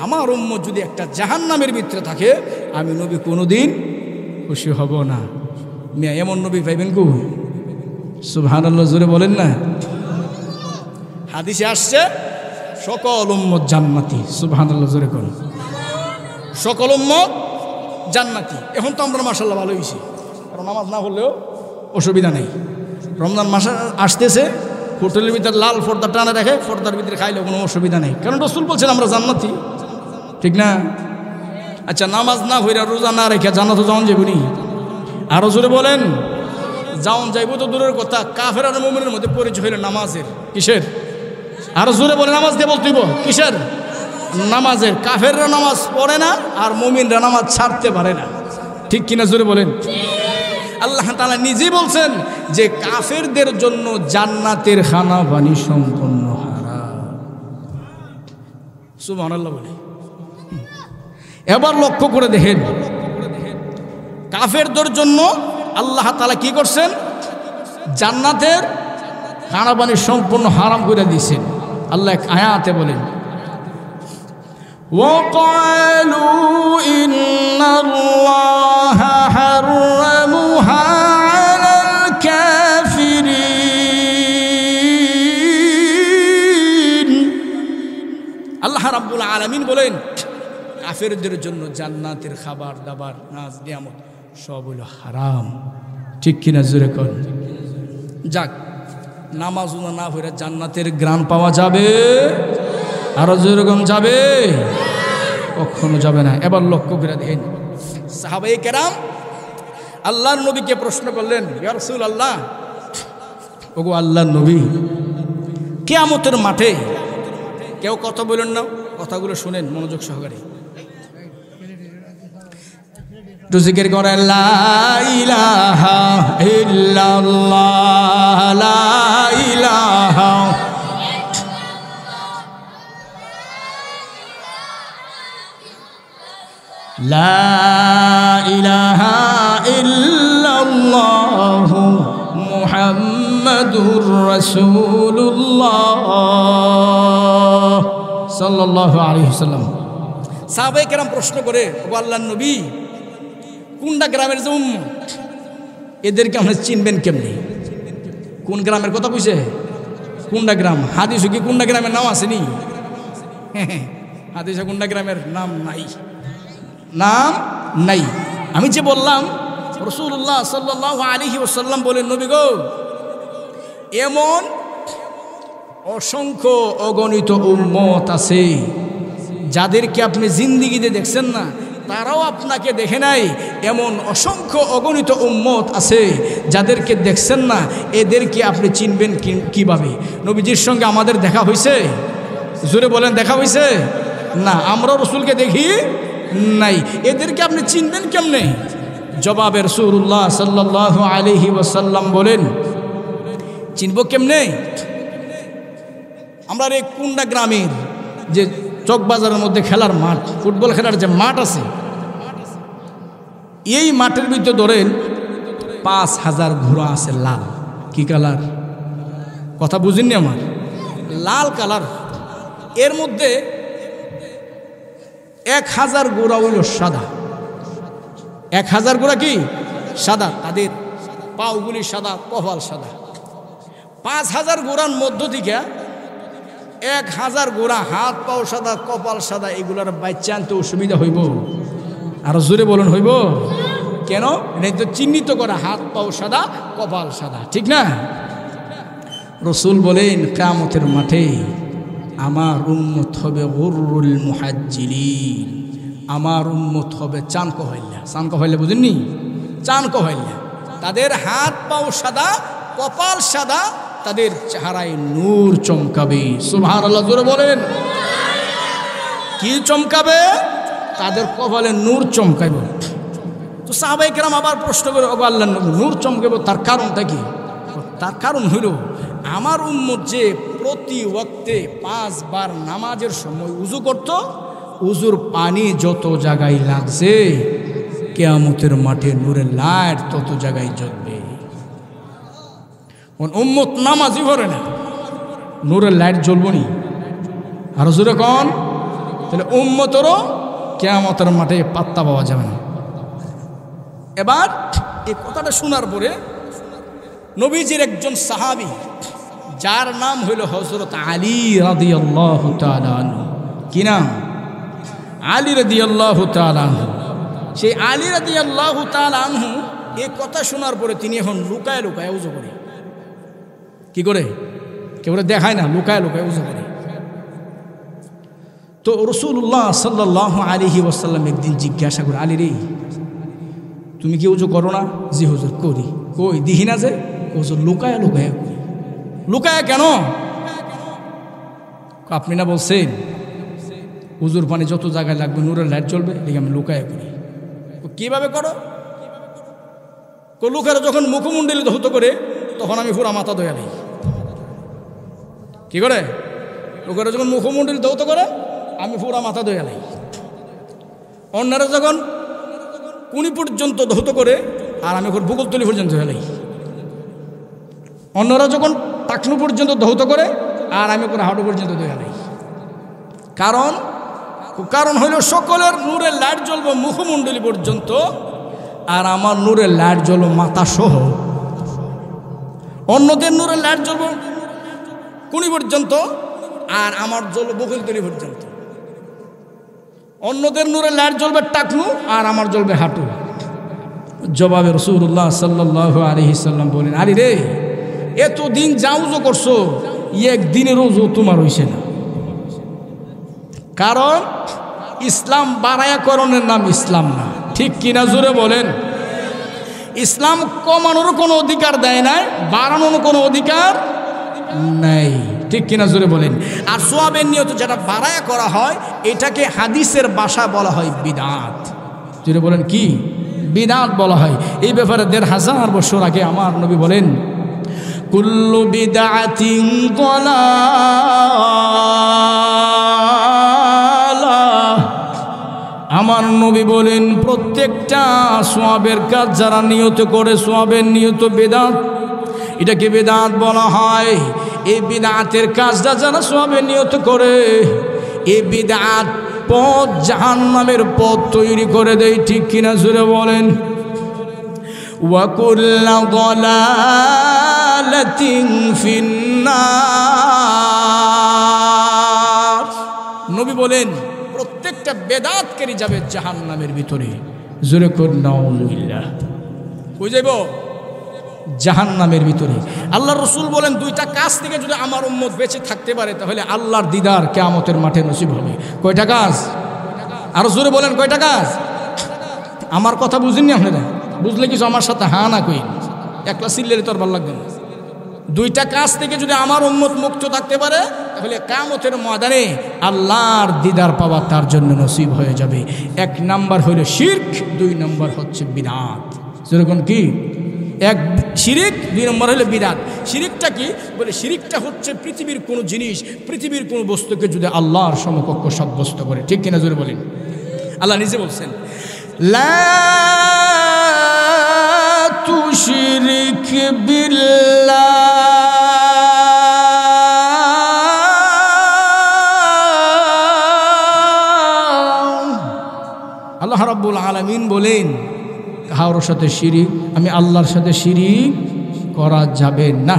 আমার উম্মত যদি একটা জাহান্নামের ভিতরে থাকে, আমি নবী কোনোদিন খুশি হব না। মিয়া এমন নবী পাইবেন কু? সুবহানাল্লাহ জোরে বলেন না? হাদিসে আসছে সকল উম্মত জান্নাতি। সুবহানাল্লাহ জোরে কোন? সকল উম্মত জান্নাতি। এখন তো আমরা মাশাআল্লাহ ভালো হয়েছি, কারণ নামাজ না হলেও অসুবিধা নেই। রমজান মাস আসতেছে, হোটেলের ভিতরে লাল পর্দা টানা রাখে, পর্দার ভিতরে খাইলেও কোনো অসুবিধা নেই, কারণ রাসূল বলছেন আমরা জান্নাতি, ঠিক না? আচ্ছা, নামাজ না হইরা রোজা না রেখে জান্নাতে যাওয়া যাবে নি? আরো জোরে বলেন। যাওন যাইব তো দূরের কথা, কাফের আর মুমিনের মধ্যে পরিচয় হইল নামাজের। কিসের? আরো জোরে বলে। নামাজ দিয়ে বলতেইব কিসের? নামাজের। কাফেররা নামাজ পড়ে না আর মুমিনরা নামাজ ছাড়তে পারে না, ঠিক কিনা? জোরে বলেন। আল্লাহ তাআলা নিজেই বলছেন যে কাফেরদের জন্য জান্নাতের খানা পানি সম্পূর্ণ হারাম। সুবহানাল্লাহ বলে। এবার লক্ষ্য করে দেখেন, কাফেরদের জন্য আল্লাহ তাআলা কি করছেন? জান্নাতের খানা পানি সম্পূর্ণ হারাম করে দিয়েছেন। আল্লাহ এক আয়াতে বলেন, وَقَالُوا إِنَّ اللَّهَ حَرَّمَهَا عَلَى الْكَافِرِينَ। আল্লাহ রাব্বুল আলামিন বলেন কাফেরদের জন্য জান্নাতের খাবার দাবার নাজ নিয়ামত সব হলো হারাম, ঠিক কিনা? জোরে কর। যাক, নামাজ না হইরা জান্নাতের গ্রাণ পাওয়া যাবে? আরো যেরকম যাবে? কখনো যাবে না। এবার লক্ষ্য করে দেখেন, সাহাবায়ে কেরাম আল্লাহর নবীকে প্রশ্ন করলেন, ইয়া রাসূলুল্লাহ, ওগো আল্লাহর নবী, কিয়ামতের মাঠে কেউ কথা বলেন না, কথাগুলো শুনেন মনোযোগ সহকারে। একটু জিকির করেন, লা ইলাহা ইল্লাল্লাহ, লা ইলাহা লা ইলাহা ইল্লাল্লাহ মুহাম্মাদুর রাসূলুল্লাহ সাল্লাল্লাহু আলাইহি ওয়াসাল্লাম। সাহাবায়ে কেরাম প্রশ্ন করে, ও আল্লাহর নবী, কোনটা গ্রামের যে উম্মত, এদেরকে আপনি চিনবেন কেমনি? কোন গ্রামের কথা কইছে? কোনটা গ্রাম? হাদিসে কি কোনটা গ্রামের নাম আসেনি? হাদিসে কোনটা গ্রামের নাম নাই, নাম নাই। আমি যে বললাম রাসূলুল্লাহ সাল্লাল্লাহু আলাইহি ওয়াসাল্লাম বলেন, নবী গো, এমন অসংখ্য অগণিত উম্মত আছে যাদেরকে আপনি জিন্দেগিতে দেখছেন না, তারাও আপনাকে দেখে নাই। এমন অসংখ্য অগণিত উম্মত আছে যাদেরকে দেখছেন না, এদেরকে আপনি চিনবেন কিভাবে? নবীজির সঙ্গে আমাদের দেখা হয়েছে? জোরে বলেন, দেখা হয়েছে? না, আমরা রাসূলকে দেখি নাই, এদেরকে আপনি চিনবেন কেমনে? জবাবে রাসূলুল্লাহ সাল্লাল্লাহু আলাইহি ওয়াসাল্লাম বলেন, চিনব কেমনে? আমরা এই কুন্ডা গ্রামের যে চকবাজারের মধ্যে খেলার মাঠ, ফুটবল খেলার যে মাঠ আছে, এই মাঠের ভিতরে ধরেন 5000 ঘোড়া আছে লাল। কি কালার? কথা বুঝেননি আমার? লাল কালার। এর মধ্যে 1000 ঘোড়া হইল সাদা। 1000 ঘোড়া কি সাদা, তাদের পাওগুলি সাদা, কপাল সাদা। 5000 ঘোড়ার মধ্য থেকে 1000 ঘোড়া হাত পাও সাদা, কপাল সাদা, এগুলার বাচ্চা আনতে অসুবিধা হইব? আর জোরে বলুন, হইব কেন? এই তো চিহ্নিত করা, হাত পাও সাদা, কপাল সাদা, ঠিক না? রাসূল বলেন কিয়ামতের মাঠে আমার উম্মত হবে গুররুল মুহাজ্জিলিন, আমার উম্মত হবে চান কহাইল্লা। চান কহাইল্লা বুঝেননি? চান কহাইল্লা। তাদের হাত পাও সাদা, কপাল সাদা, তাদের চেহারায় নূর চমকাবে। সুবহানাল্লাহ, জোরে বলেন। কি চমকাবে? তাদের কপালে নূর চমকাবে। তো সাহাবায়ে কেরাম আবার প্রশ্ন করে, ওগো আল্লাহর নবী, নূর চমকাবে তার কারণটা কি? তার কারণ হইল আমার উম্মত যে প্রতি ওয়াক্তে 5 বার নামাজের সময় উযু করত, উযুর পানি যত জায়গায় লাগছে কিয়ামতের মাঠে নূরের লাইট তত জায়গায় জ্বলবে। উম্মত নামাজই করে না, নূরের লাইট জ্বলব নি? আর জোরে কোন? তাহলে উম্মতেরও কিয়ামতের মাঠে পাত্তা পাওয়া যাবে না। এবার এই কথাটা শোনার পরে নবীজির একজন সাহাবী, যার নাম হইল হযরত আলী রাদিয়াল্লাহু তাআলা আনহু। কি নাম? আলী রাদিয়াল্লাহু তাআলা আনহু। সেই আলী রাদিয়াল্লাহু তাআলা আনহু এই কথা শোনার পরে তিনি এখন লুকায় লুকায় উযু করে। কি করে? কেউ দেখায় না, লুকায় লুকায় উযু করে। তো রাসূলুল্লাহ সাল্লাল্লাহু আলাইহি ওয়াসাল্লাম একদিন জিজ্ঞাসা করে, আলী রে, তুমি কি উযু করো না? জি হুজুর করি। কই দিহি না যে? হুজুর লুকায় লুকায়। লুকায় কেন? আপনি না বলছেন উযুর পানি যত জায়গায় লাগবে নূরের লাইট জ্বলবে, দেখি আমি লুকায় করি। কিভাবে করো? লুকারে যখন মুখমণ্ডলী ধৌত করে তখন আমি পুরা মাথা ধোয়া নেই। কি করে? লোকেরা যখন মুখমণ্ডলী ধৌত করে আমি পুরা মাথা ধোয়া নেই। অন্যরা যখন কুনি পর্যন্ত ধৌত করে আর আমি বুকুলতলি পর্যন্ত ধোয়া নেই। অন্যরা যখন টাকনু পর্যন্ত ধৌত করে আর আমি কোনো হাঁটু পর্যন্ত ধোয়া নেই। কারণ হইল সকলের নূরের লাইট জ্বলবে মুখমণ্ডলী পর্যন্ত, আর আমার নূরের লাইট জ্বলবে মাথা সহ। অন্যদের নূরের লাইট জ্বলবে কুনি পর্যন্ত আর আমার জ্বলবে বকুলতলি পর্যন্ত। অন্যদের নূরের লাইট জ্বলবে টাকনু আর আমার জ্বলবে হাঁটু। জবাবে রাসূলুল্লাহ সাল্লাল্লাহু আলাইহি সাল্লাম বলেন, আলী রে, এতদিন যা উযু করছো একদিনের উযু তোমার হইছে না। কারণ ইসলাম বাড়ায়াকরণের নাম ইসলাম না। ঠিক কিনা জোরে বলেন? ইসলাম কমানোর কোনো অধিকার দেয় নাই, বাড়ানোর কোনো অধিকার নাই। ঠিক কিনা জোরে বলেন? আর সওয়াবের নিয়ত যেটা বাড়ায়া করা হয় এটাকে হাদিসের ভাষা বলা হয় বিদআত। জোরে বলেন কি? বিদআত বলা হয়। এই ব্যাপারে ১৫০০ বছর আগে আমার নবী বলেন, কুল্লু বিদআতিন দালালাহ। আমার নবী বলেন প্রত্যেকটা সওয়াবের কাজ যারা নিয়ত করে, সওয়াবের নিয়ত বিদআত, এটাকে বিদআত বলা হয়। এই বিদআতের কাজটা যারা সওয়াবের নিয়ত করে, এই বিদআত পথ জাহান্নামের পথ তৈরি করে দেয়। ঠিক কিনা জোরে বলেন? ওয়া কুল্লু দালালাতিন ফিন্নার। নবী বলেন প্রত্যেকটা বেদাতকারী যাবে জাহান্নামের ভিতরে। জোরে কর নাউযুবিল্লাহ। কই যাইব? জাহান্নামের ভিতরে। আল্লাহর রাসূল বলেন দুইটা কাজ থেকে যদি আমার উম্মত বেঁচে থাকতে পারে তাহলে আল্লাহর দিদার কিয়ামতের মাঠে নসিব হবে। কয়টা কাজ? আর জোরে বলেন কয়টা কাজ? আমার কথা বুঝেননি আপনারা? বুঝলে কিছু আমার সাথে হা না কই, একলা সিল্লের তোর ভালো লাগবে না। দুইটা কাজ থেকে যদি আমার উম্মত মুক্ত থাকতে পারে তাহলে কিয়ামতের ময়দানে আল্লাহর দিদার পাওয়া তার জন্য নসিব হয়ে যাবে। 1 নাম্বার হইল শিরক, 2 নাম্বার হচ্ছে বিদআত। যেরকম কি? 1 শিরিক, 2 নম্বর হলো বিদআত। শিরিকটা কি? বলে শিরিকটা হচ্ছে পৃথিবীর কোনো জিনিস, পৃথিবীর কোনো বস্তুকে যদি আল্লাহর সমকক্ষ সাব্যস্ত করে। ঠিক কিনা জোরে বলেন? আল্লাহ নিজে বলছেন, লা তুশরিক বিল্লাহ। আল্লাহ রাব্বুল আলামিন বলেন কারোর সাথে শিরিক, আমি আল্লাহর সাথে শিরিক করা যাবে না।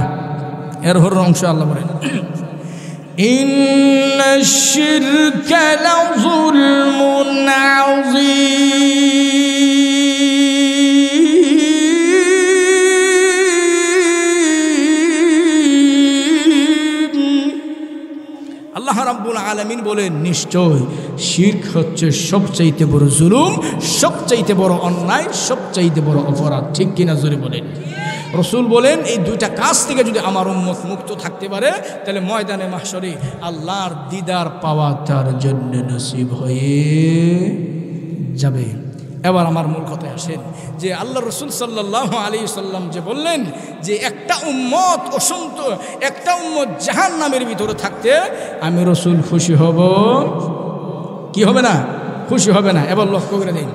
এর হর অংশ আল্লাহ বলেন, ইন্নাশ শিরকা লাযুলমুন আযীম। আল্লাহ রাব্বুল আলামিন বলেন নিশ্চয় শিরক হচ্ছে সবচাইতে বড় জুলুম, সবচাইতে বড় অন্যায়, সবচাইতে বড় অপরাধ। ঠিক কিনা জোরে বলেন? রসুল বলেন এই দুইটা কাজ থেকে যদি আমার উম্মত মুক্ত থাকতে পারে তাহলে ময়দানে মাহশরে আল্লাহর দিদার পাওয়া তার জন্য নসিব হয়ে যাবে। এবার আমার মূল কথায় আসেন যে আল্লাহ রসুল সাল্লাল্লাহু আলাইহি সাল্লাম যে বললেন যে একটা উম্মত একটা উম্মত জাহান্নামের ভিতরে থাকতে আমি রসুল খুশি হব, কি হবে না? খুশি হবে না। এবার লক্ষ্য করে দিন,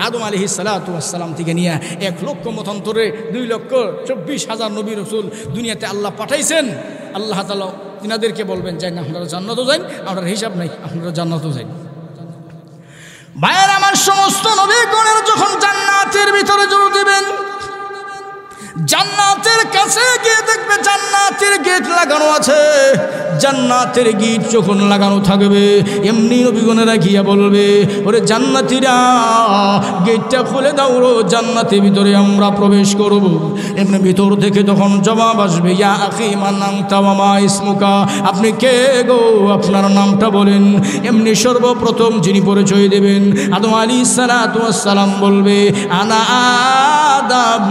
আদম আলাইহিস সালাতু ওয়াস সালাম থেকে নিয়ে 1,00,000 মতান্তরে 2,24,000 নবী রসুল দুনিয়াতে আল্লাহ পাঠাইছেন। আল্লাহ তাআলা তিনাদেরকে বলবেন যাই না আপনারা জান্নাতও যান, আপনার হিসাব নাই, আপনারা জান্নাতও যান। ভাইয়ের আমার, সমস্ত নবীগণের যখন জান্নাতের ভিতরে জোর দিবেন, জান্নাতের কাছে গিয়ে দেখবে জান্নাতের গেট লাগানো আছে। জান্নাতের গেট যখন লাগানো থাকবে এমনি নবীগণেরা গিয়া বলবে ওরে জান্নাতীরা গেটটা খুলে দাও, জান্নাতের ভিতরে আমরা প্রবেশ করব। এমনি ভিতর থেকে তখন জবাব আসবে ইয়া আখি মান আনতা ওয়া মা ইসমুকা, আপনি কে গো, আপনার নামটা বলেন। এমনি সর্বপ্রথম যিনি পরিচয় দেবেন আদম আলাইহিস সালাতু ওয়াস সালাম বলবে আনা আদম,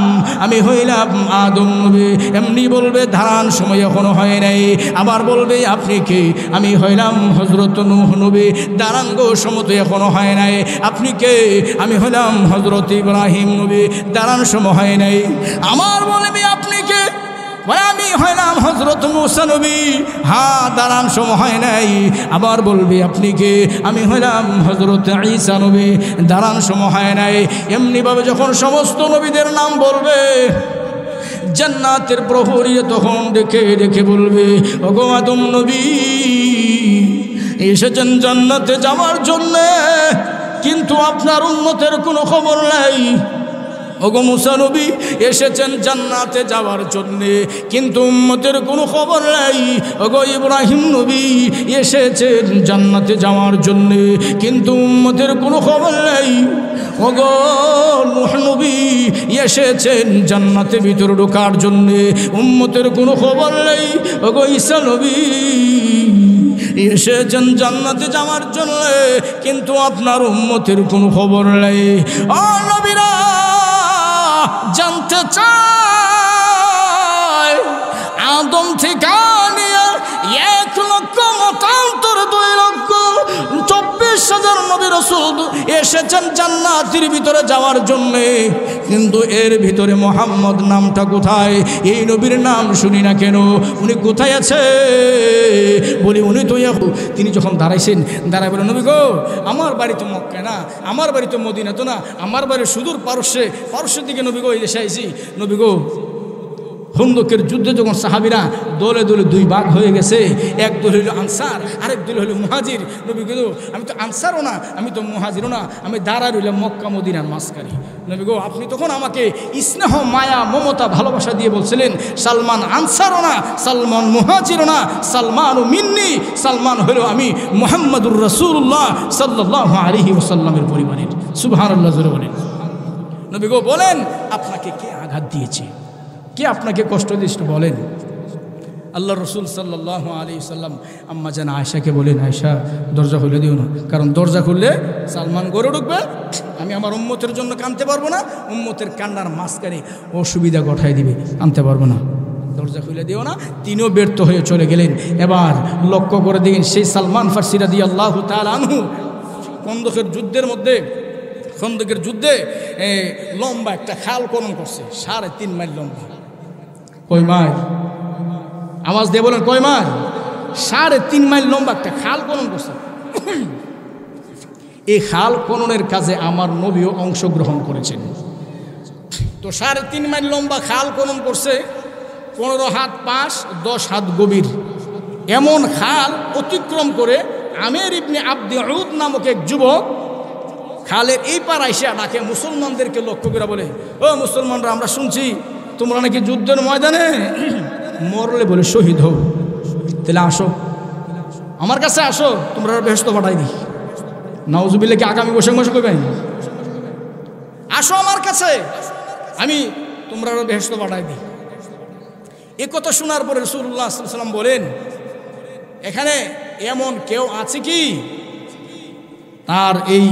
আমি হইলাম আদম নবী। এমনি বলবে দাঁড়ান, সময় এখনো হয় নাই। আবার বলবে আপনি কে, আমি হইলাম হযরত নূহ নবী। দাঁড়ান গো, সময় তো এখনো হয় নাই। আপনি কে, আমি হইলাম হযরত ইব্রাহিম নবী। দাঁড়ান, সময় হয় নাই। আমার বলবে আপনি কে, আমি হইলাম হযরত মুসা নবী। হ্যাঁ, দাঁড়ান, সময় হয় নাই। আবার বলবে আপনি কে, আমি হইলাম হযরত ঈসা নবী। দাঁড়ান, সময় হয় নাই। এমনিভাবে যখন সমস্ত নবীদের নাম বলবে জান্নাতের প্রহরী তখন দেখে দেখে বলবে ওগো আদম নবী এসেছেন জান্নাতে যাওয়ার জন্যে, কিন্তু আপনার উম্মতের কোনো খবর নাই। ওগো মুসা নবী এসেছেন জান্নাতে যাওয়ার জন্যে, কিন্তু উম্মতের কোনো খবর নাই। ওগো ইব্রাহিম নবী এসেছেন জান্নাতে যাওয়ার জন্যে, কিন্তু উম্মতের কোনো খবর নাই। ওগো নূহ নবী এসেছেন জান্নাতে ভিতরে ঢোকার জন্যে, উম্মতের কোনো খবর নেই। ওগো ঈসা নবী এসেছেন জান্নাতে যাওয়ার জন্য, কিন্তু আপনার উম্মতের কোনো খবর নেই। ও নবীরা জানতে চায় আদম থেকে নিয়ে 1,00,000 মতান্তর 2,24,000 নবী রাসূল এসেছেন জান্নাতের ভিতরে যাওয়ার জন্য, কিন্তু এর ভিতরে মোহাম্মদ নামটা কোথায়? এই নবীর নাম শুনি না কেন? উনি কোথায় আছে? বলি উনি তো তিনি যখন দাঁড়াইছেন, দাঁড়ায় বলে নবী গো আমার বাড়ি তো মক্কা না, আমার বাড়ি তো মদিনা তো না, আমার বাড়ি সুদূর পারস্যের দিকে। নবী গো এই দেশে আইছি। নবী গো খন্দকের যুদ্ধে যখন সাহাবীরা দলে দলে 2 ভাগ হয়ে গেছে, এক দল হইল আনসার, আরেক দল হইল মুহাজির। নবী গো আমি তো আনসারও না, আমি তো মুহাজিরও না, আমি দাঁড়া রইলাম মক্কা মদিনার মাঝখানে। নবী গো আপনি তখন আমাকে স্নেহ মায়া মমতা ভালোবাসা দিয়ে বলছিলেন সালমান আনসারও না, সালমান মুহাজিরও না, সালমান মিন্নি, সালমান হইল আমি মুহাম্মদুর রাসূলুল্লাহ সাল্লাল্লাহু আলাইহি ওয়াসাল্লামের পরিবারের। সুবহানাল্লাহ জোরে বলেন। নবী গো বলেন আপনাকে কে আঘাত দিয়েছে, কে আপনাকে কষ্ট দিয়েছে বলেন। আল্লাহ রসুল সাল্লাল্লাহু আলাইহি সাল্লাম আম্মা জান আয়েশাকে বলেন আয়েশা দরজা খুলে দিও না, কারণ দরজা খুললে সালমান গড়ে ঢুকবে, আমি আমার উম্মতের জন্য কাঁদতে পারবো না, উম্মতের কান্নার মাঝখানে অসুবিধা ঘটাই দিবে, কাঁদতে পারবো না, দরজা খুলে দিও না। তিনিও ব্যর্থ হয়ে চলে গেলেন। এবার লক্ষ্য করে দেখেন সেই সালমান ফারসি রাদিয়াল্লাহু তাআলা আনহু খন্দকের যুদ্ধে লম্বা একটা খাল খনন করছে, 3.5 মাইল লম্বা। কয় মাইল? আওয়াজ দিয়ে বলেন কয় মাইল? 3.5 মাইল লম্বা একটা খাল খনন করছে। এই খাল খননের কাজে আমার নবীও অংশগ্রহণ করেছেন। তো 3.5 মাইল লম্বা খাল খনন করছে, 15 হাত পাশ 10 হাত গভীর। এমন খাল অতিক্রম করে আমের ইবনে আব্দে উদ নামক এক যুবক খালের এই পার আইসা ডাকে মুসলমানদেরকে লক্ষ্য করে বলে ও মুসলমানরা, আমরা শুনছি তোমরা নাকি যুদ্ধের ময়দানে মরলে বলে শহীদ হও, তাহলে আসো আমার কাছে, আসো তোমরা বেহেশত পাঠাই দিই। নাউজুবিল্লাহ, কি আগামী বসে করবেন? আসো আমার কাছে, আমি তোমরা বেহেশত পাঠাই দিই। এ কথা শোনার পরে রাসূলুল্লাহ সাল্লাল্লাহু আলাইহি ওয়াসাল্লাম বলেন এখানে এমন কেউ আছে কি তার এই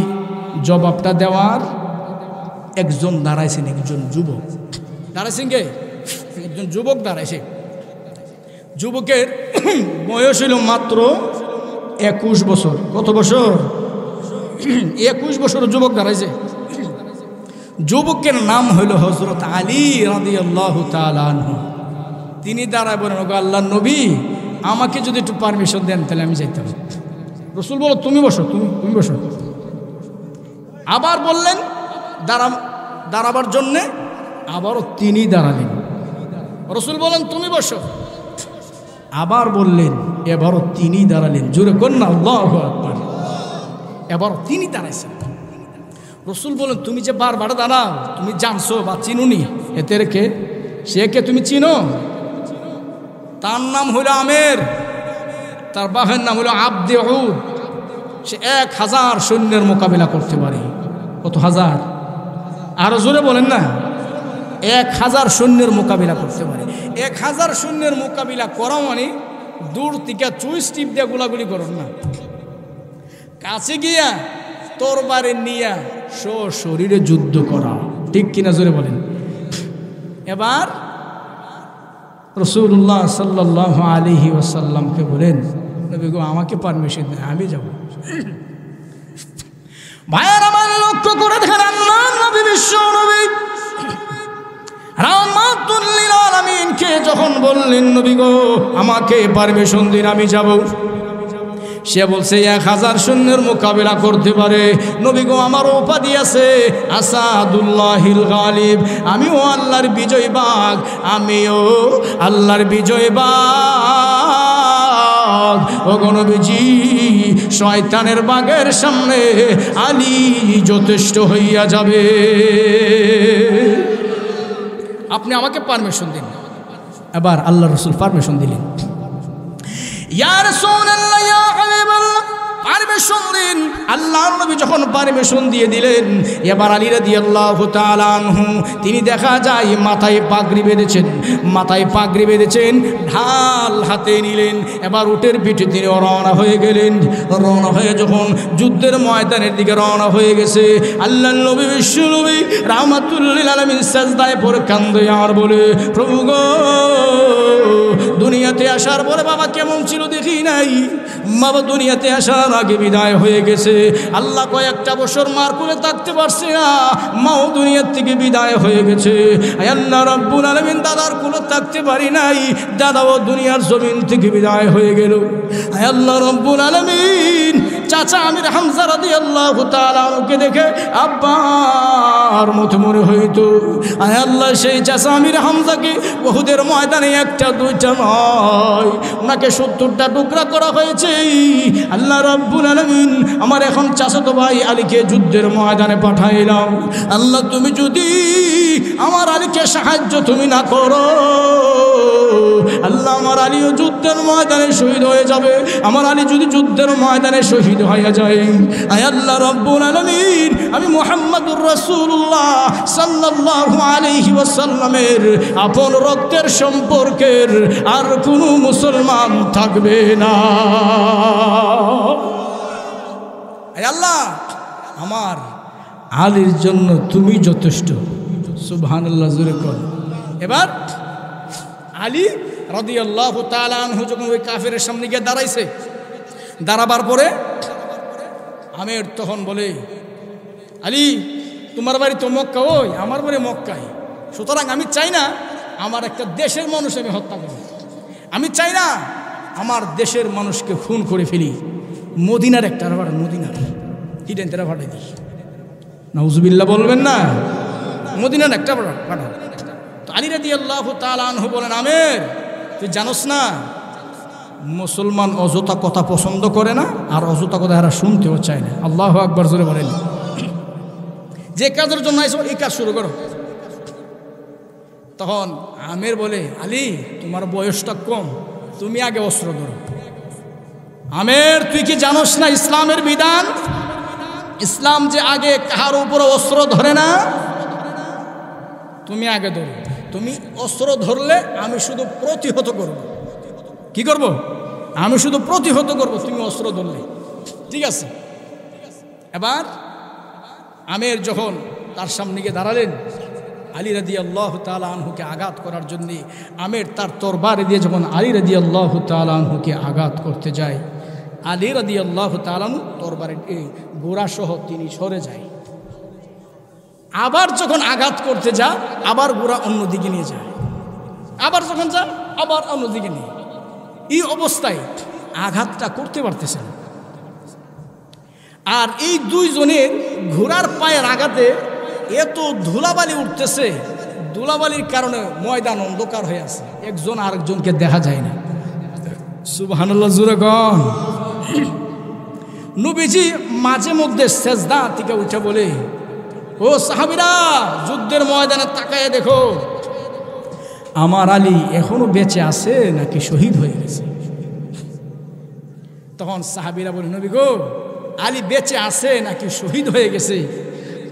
জবাবটা দেওয়ার একজন দাঁড়াইছেন, একজন যুবক দাঁড়াইছেন। কে? একজন যুবক দাঁড়াইছে। যুবকের বয়স হইল মাত্র 21 বছর। কত বছর? 21 বছর যুবক দাঁড়াইছে। যুবকের নাম হইল হযরত আলী রাদিয়াল্লাহু তাআলা আনহু। তিনি দাঁড়ায় বলেন, ওগো আল্লাহর নবী, আমাকে যদি একটু পারমিশন দেন তাহলে আমি যাইতাম। রাসূল বলল, তুমি বসো, তুমি বসো। আবার বললেন দাঁড়াবার জন্যে, আবারও তিনি দাঁড়ালেন। রাসূল বলেন, তুমি বসো। আবার বললেন, এবারও তিনি দাঁড়ালেন। জোরে কন্যা আল্লাহু আকবার। এবার তিনি দাঁড়াইছেন। রাসূল বলেন, তুমি যে বারবার দাঁড়াও, তুমি জানছো বা চিনুনি এতে রেখে? সে কে তুমি চিনো? তার নাম হইল আমের, তার বাপের নাম হইল আব্দে উদ। সে 1000 সৈন্যের মোকাবিলা করতে পারে। কত হাজার? আরো জোরে বলেন না। 1000 সৈন্যের মোকাবিলা করতে পারে। 1000 সৈন্যের মোকাবিলা করা মানে দূর থেকে চুইস টিপ দিয়ে গোলাগুলি করুন না, কাছে গিয়া তরবারে নিয়া শরীরে যুদ্ধ করা। ঠিক কিনা জোরে বলেন। এবার রাসূলুল্লাহ সাল্লাল্লাহু আলাইহি ওয়াসাল্লামকে বলেন, নবী গো, আমাকে পারমিশন দেন, আমি যাব। ভাইয়ের আমার, লক্ষ্য করে দেখেন, আল্লাহর নবী, বিশ্ব নবী রাহমাতুল লিল আলামিনকে যখন বললেন, নবী গো, আমাকে পারমিশন দিন, আমি যাব। সে বলছে 1000 সৈন্যের মোকাবিলা করতে পারে। নবী গো, আমার উপাধি আছে আসাদুল্লাহিল গালিব, আমিও আল্লাহর বিজয় বাঘ, আমিও আল্লাহর বিজয় বাঘ। ও গো নবীজি, শয়তানের বাঘের সামনে আলী যথেষ্ট হইয়া যাবে। আপনি আমাকে পারমিশন দিন। এবার আল্লাহ রাসূল পারমিশন দিলেন। ইয়া রাসূলুল্লাহ, ইয়া হাবিবাল্লাহ, পারমিশন দিন। আল্লাহর নবী যখন পারমিশন দিয়ে দিলেন, এবার আলী রাদিয়াল্লাহু তাআলা আনহু তিনি দেখা যায় মাথায় পাগড়ি বেঁধেছেন, ঢাল হাতে নিলেন। এবার উটের পিঠে তিনি রওনা হয়ে গেলেন। রওনা হয়ে যখন যুদ্ধের ময়দানের দিকে রওনা হয়ে গেছে, আল্লাহর নবী, বিশ্ব নবী রাহমাতুল লিল আলামিন সাজদায় পড়ে কান্দে আর বলে, প্রভু গো, দুনিয়াতে আসার পরে বাবা কেমন ছিল দেখি নাই। বাবা দুনিয়াতে আসার আগে বিদায় হয়ে গেছে। আল্লাহ কয়েকটা বছর মার কোলে থাকতে পারছে না, মাও দুনিয়ার থেকে বিদায় হয়ে গেছে। আল্লাহ রাব্বুল আলামিন দাদার কোলে থাকতে পারি নাই, দাদাও দুনিয়ার জমিন থেকে বিদায় হয়ে গেল। আল্লাহ রাব্বুল আলামিন চাচা আমির হামজা রাদিয়াল্লাহু তাআলা আনহুকে দেখে আব্বার মতো মনে হইতো। আল্লাহ সেই চাচা আমির হামজাকে উহুদের ময়দানে 1টা 2টা নয়, ওনাকে 70টা টুকরা করা হয়েছে। আল্লাহ রাব্বুল আলামিন আমার এখন চাচাতো ভাই আলীকে যুদ্ধের ময়দানে পাঠাইলাম। আল্লাহ, তুমি যদি আমার আলীকে সাহায্য তুমি না করো, আল্লাহ আমার আলীও যুদ্ধের ময়দানে শহীদ হয়ে যাবে। আমার আলী যদি যুদ্ধের ময়দানে শহীদ হয়ে যায়, আয় আল্লাহ রাব্বুল আলামিন, আমি মুহাম্মদুর রাসূলুল্লাহ সাল্লাল্লাহু আলাইহি ওয়াসাল্লামের আপন রক্তের সম্পর্কের আর কোনো মুসলমান থাকবে না। আয় আল্লাহ, আমার আলীর জন্য তুমি যথেষ্ট। সুবহানাল্লাহ, জোরে কর। এবার আলী রাদিয়াল্লাহু তাআলা আনহু যখন ওই কাফেরের সামনে গিয়ে দাঁড়াইছে, দাঁড়াবার পরে আমের তখন বলে, আলী, তোমার বাড়ি তো মক্কা, ওই আমার বাড়ি মক্কায়, সুতরাং আমি চাই না আমার একটা দেশের মানুষ আমি হত্যা করি। আমি চাই না আমার দেশের মানুষকে খুন করে ফেলি। মদিনার একটা ভাড়া, মদিনার হিডেন তেরা ভাড়াই দিই। নাউজুবিল্লাহ বলবেন না। মদিনার একটা ভাড়া। তো আলী রাদিয়াল্লাহু তাআলা আনহু বলেন, আমের, তুই জানোস না মুসলমান অযথা কথা পছন্দ করে না, আর অযথা কথা এরা শুনতেও চায় না। আল্লাহু আকবার, জোরে বলেন। যে কাজের জন্য আইছো এই কাজ শুরু করো। তখন আমের বলে, আলী, তোমার বয়সটা কম, তুমি আগে অস্ত্র ধরো। আমের, তুই কি জানোস না ইসলামের বিধান? ইসলাম যে আগে কাহার উপরে অস্ত্র ধরে না, তুমি আগে ধরো। তুমি অস্ত্র ধরলে আমি শুধু প্রতিহত করব। কি করব? আমি শুধু প্রতিহত করব, তুমি অস্ত্র ধরলে। ঠিক আছে? এবার আমের যখন তার সামনে গিয়ে দাঁড়ালেন, আলী রাদিয়াল্লাহু তাআলা আনহুকে আঘাত করার জন্যে আমের তার তরবারি দিয়ে যখন আলী রাদিয়াল্লাহু তাআলা আনহুকে আঘাত করতে যায়, আলী রাদিয়াল্লাহু তাআলা আনহু তরবারির গোড়াসহ তিনি সরে যায়। আবার যখন আঘাত করতে যা, আবার গোড়া অন্যদিকে নিয়ে যায়, আবার যখন যা আবার অন্যদিকে নিয়ে, এই অবস্থায় আঘাতটা করতে পারতেছে না। আর এই দুইজনের ঘোড়ার পায়ের আঘাতে এত ধুলাবালি উঠতেছে, ধুলাবালির কারণে ময়দান অন্ধকার হয়ে আছে, একজন আরেকজনকে দেখা যায় না। সুবহানাল্লাহ জোরে কন। নবীজি মাঝে মধ্যে সেজদা থেকে উঠে বলে, ও সাহাবীরা, যুদ্ধের ময়দানে তাকায় দেখো, আমার আলী এখনো বেঁচে আছে নাকি শহীদ হয়ে গেছে। তখন সাহাবীরা বলে, নবী গো, আলী বেঁচে আছে নাকি শহীদ হয়ে গেছে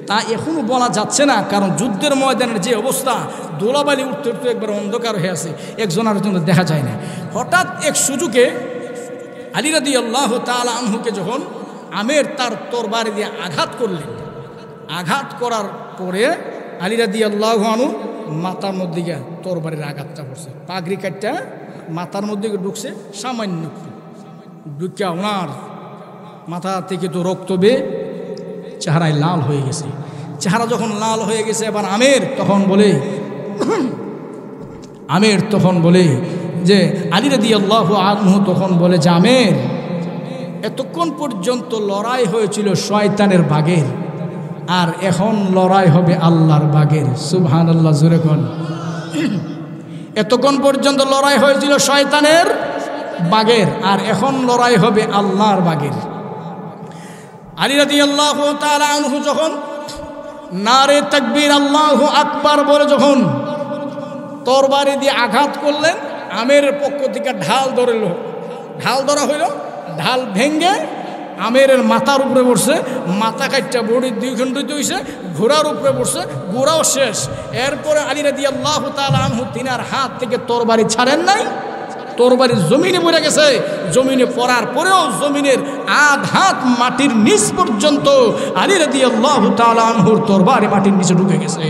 তা এখনো বলা যাচ্ছে না, কারণ যুদ্ধের ময়দানের যে অবস্থা, দোলাবালি উঠতে উঠতে একবার অন্ধকার হয়ে আছে, একজন আরেকজন দেখা যায় না। হঠাৎ এক সুযোগে আলী রাদিয়াল্লাহু তাআলা আনহুকে যখন আমের তার তরবারি দিয়ে আঘাত করলেন, আঘাত করার পরে আলী রাদিয়াল্লাহু আনহু মাথার মধ্যে গিয়ে তরবারির আঘাতটা পড়ছে, পাগড়ি কাটটা মাথার মধ্যে ঢুকছে, সামান্য ঢুকিয়া ওনার মাথা থেকে তো রক্ত বেয়ে চেহারায় লাল হয়ে গেছে। চেহারা যখন লাল হয়ে গেছে, এবার আমের তখন বলে যে আলী রাদিয়াল্লাহু আনহু তখন বলে যে, আমের, এতক্ষণ পর্যন্ত লড়াই হয়েছিল শয়তানের বাগের, আর এখন লড়াই হবে আল্লাহর বাগের। সুবহানাল্লাহ জোরে কোন। এতক্ষণ পর্যন্ত লড়াই হয়েছিল শয়তানের বাগের, আর এখন লড়াই হবে আল্লাহর বাগের। আলী রাদিয়াল্লাহু তাআলা আনহু যখন নারে তাকবীর আল্লাহু আকবার বলে যখন তরবারি দিয়ে আঘাত করলেন, আমের পক্ষ থেকে ঢাল ধরা হইল, ঢাল ভেঙ্গে আমের মাথার উপরে পড়ছে, মাথা কাটটা বডির দুই খণ্ডিত হয়েছে, ঘোড়ার উপরে পড়ছে, ঘোড়াও শেষ। এরপরে আলী রাদিয়াল্লাহু তাআলা আনহু তিনার হাত থেকে তরবারি ছাড়েন নাই, তরবারি জমিনে পড়ে গেছে। জমিনে পড়ার পরেও জমিনের আধ হাত মাটির নিচ পর্যন্ত আলী রাদিয়াল্লাহু তাআলা আনহুর তরবারি মাটির নিচে ঢুকে গেছে,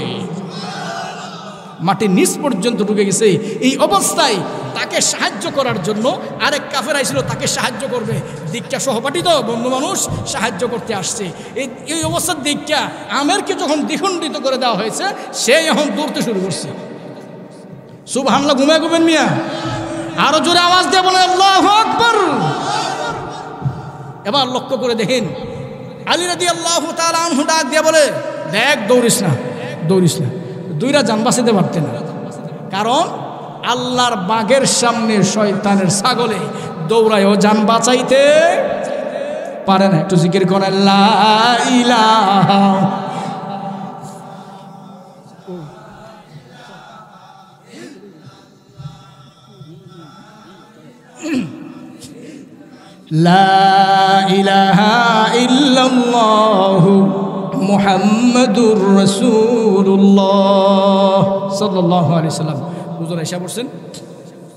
মাটির নিচ পর্যন্ত ঢুকে গেছে। এই অবস্থায় তাকে সাহায্য করার জন্য আরেক কাফের আইছিল, তাকে সাহায্য করবে, দীক্ষা সহপাঠী তো বন্ধু মানুষ, সাহায্য করতে আসছে। এই অবস্থার দীক্ষা আমেরকে যখন দ্বিখণ্ডিত করে দেওয়া হয়েছে, সে এখন দৌড়তে শুরু করছে। সুবহানাল্লাহ, ঘুমায় ঘুমেন মিয়া, আরো জোরে আওয়াজ দিয়ে বলেন আল্লাহু আকবার। এবার লক্ষ্য করে দেখেন, আলী রাদিয়াল্লাহু তাআলা আনহু ডাক দিয়ে বলে, দেখ, দৌড়িস না। দুইরা জান বাঁচাতে পারতেন না, কারণ আল্লাহর বাগের সামনে শয়তানের ছাগলে দৌড়ায়ও জান বাঁচাইতে পারে না। একটু জিকির করেন লা ইলাহা লা ইলাহা ইল্লাল্লাহু মুহাম্মাদুর রাসূলুল্লাহ সাল্লাল্লাহু আলাইহি সাল্লাম। হুজুর এসে পড়ছেন,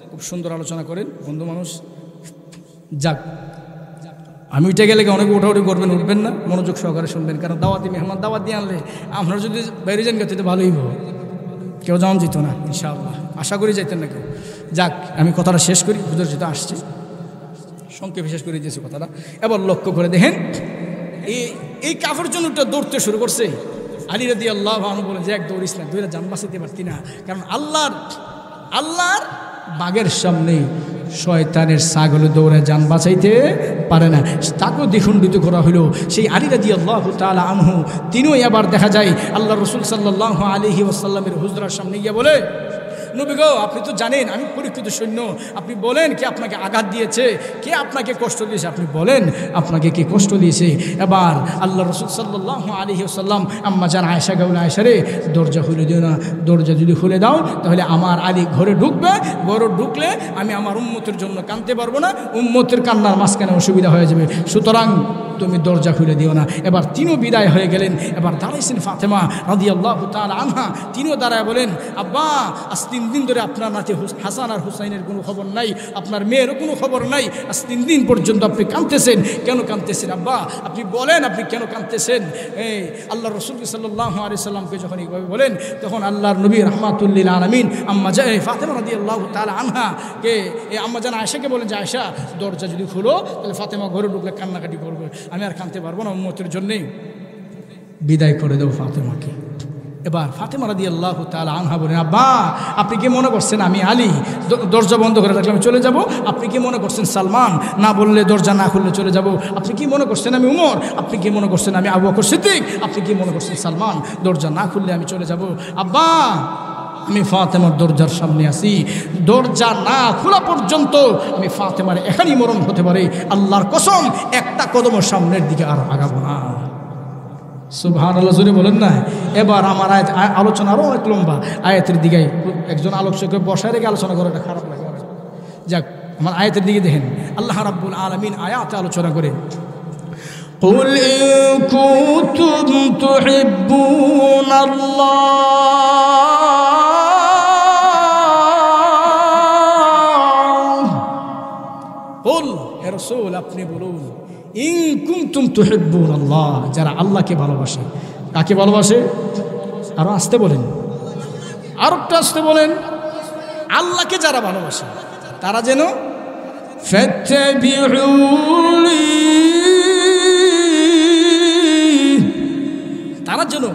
খুব সুন্দর আলোচনা করেন, বন্ধু মানুষ। যাক, আমি উঠে গেলে অনেক উঠাউঠি করবেন, উঠবেন না, মনোযোগ সহকারে শুনবেন, কারণ দাওয়াতি মেহমান দাওয়াত দিয়ে আনলে আমরা যদি বাইরে যান গেতে তো ভালোই হবে, কেউ যাওয়া যেত না ইনশাআল্লাহ, আশা করি যাইতেন না কেউ। যাক, আমি কথাটা শেষ করি, হুজুর যেটা আসছে সংক্ষেপে শেষ করে দিয়েছে কথাটা। এবার লক্ষ্য করে দেখেন, এই কাফের জন্য দৌড়তে শুরু করছে। আলী রাদিয়াল্লাহু আনহু বলে যে, এক দৌড়িস না, দুইরা জান বাঁচাতে পারতি না, কারণ আল্লাহর বাগের সামনে শয়তানের ছাগলে দৌড়ে জান বাঁচাইতে পারে না। তাকেও দ্বিখণ্ডিত করা হলো। সেই আলী রাদিয়াল্লাহু তাআলা আনহু তিনিও এবার দেখা যায় আল্লাহ রাসূল সাল্লাল্লাহু আলাইহি ওয়াসাল্লামের হুজরার সামনে গিয়ে বলে, নবী গো, আপনি তো জানেন আমি পরীক্ষিত সৈন্য, আপনি বলেন কে আপনাকে আঘাত দিয়েছে, কে আপনাকে কষ্ট দিয়েছে, আপনি বলেন আপনাকে কে কষ্ট দিয়েছে। এবার আল্লাহ রাসূল সাল্লাল্লাহু আলাইহি ওয়াসাল্লাম আম্মা জান আয়েশা গাউলা আয়েশা রে, দরজা খুলে দিও না, দরজা যদি খুলে দাও তাহলে আমার আলী ঘরে ঢুকবে, ঘরে ঢুকলে আমি আমার উম্মতের জন্য কাঁদতে পারবো না, উম্মতের কান্নার মাঝখানে অসুবিধা হয়ে যাবে, সুতরাং তুমি দরজা খুলে দিও না। এবার তিনিও বিদায় হয়ে গেলেন। এবার দাঁড়াইছেন ফাতেমা রাদিয়াল্লাহু তাআলা আনহা, তিনিও দাঁড়ায় বলেন, আব্বা আজ 3 দিন ধরে আপনার নাতি হাসান আর হুসাইনের কোনো খবর নাই, আপনার মেয়েরও কোনো খবর নাই, আজ 3 দিন পর্যন্ত আপনি কাঁদতেছেন, কেন কাঁদতেছেন আব্বা? আপনি বলেন আপনি কেন কাঁদতেছেন? আল্লাহ রসুল সাল্লাল্লাহু আলাইহি সাল্লামকে যখন এইভাবে বলেন, তখন আল্লাহর নবী রাহমাতুল লিল আলামিন আম্মা ফাতেমা রাদিয়াল্লাহু তাআলা আনহাকে আম্মা জান আয়েশাকে বলেন যে আয়েশা, দরজা যদি খুলো তাহলে ফাতেমা ঘরে ঢুকলে কান্নাকাটি করবে, আমি আর কাঁদতে পারবো না, উম্মতের জন্যে বিদায় করে দেবো ফাতেমাকে। এবার ফাতেমা রাদিয়াল্লাহু তাআলা আনহা বলেন, আব্বা আপনি কি মনে করছেন আমি আলী দরজা বন্ধ করে রাখলে আমি চলে যাব? আপনি কি মনে করছেন সালমান না বললে দরজা না খুললে চলে যাব? আপনি কি মনে করছেন আমি উমর? আপনি কি মনে করছেন আমি আবু বকর সিদ্দিক? আপনি কি মনে করছেন সালমান দরজা না খুললে আমি চলে যাব? আব্বা আমি ফাতেমার দরজার সামনে আছি, দরজা না খোলা পর্যন্ত আমি ফাতেমার এখানেই মরণ হতে পারে, আল্লাহর কসম একটা কদম সামনের দিকে আর আগাবো না। সুবহানাল্লাহ জোরে বলেন না। এবার আমার আলোচনা আরও অনেক লম্বা, আয়াতের দিকে একজন আলোচককে বসায় রেখে আলোচনা করাটা খারাপ লাগে। যাক, আমার আয়াতের দিকে দেখেন, আল্লাহ রাব্বুল আলামিন আয়াতে আলোচনা করে, قُلْ إِن كُنتُمْ تُحِبُّونَ اللَّهَ قُلْ হে রাসূল আপনি বলুন, ইন কুনতুম তুহিব্বুনাল্লাহ, যারা আল্লাহকে ভালোবাসে। কাকে ভালোবাসে? আরো আসতে বলেন, আরো একটু আসতে বলেন। আল্লাহকে যারা ভালোবাসে তারা যেন ফাত্তাবিউনি, তারা যেন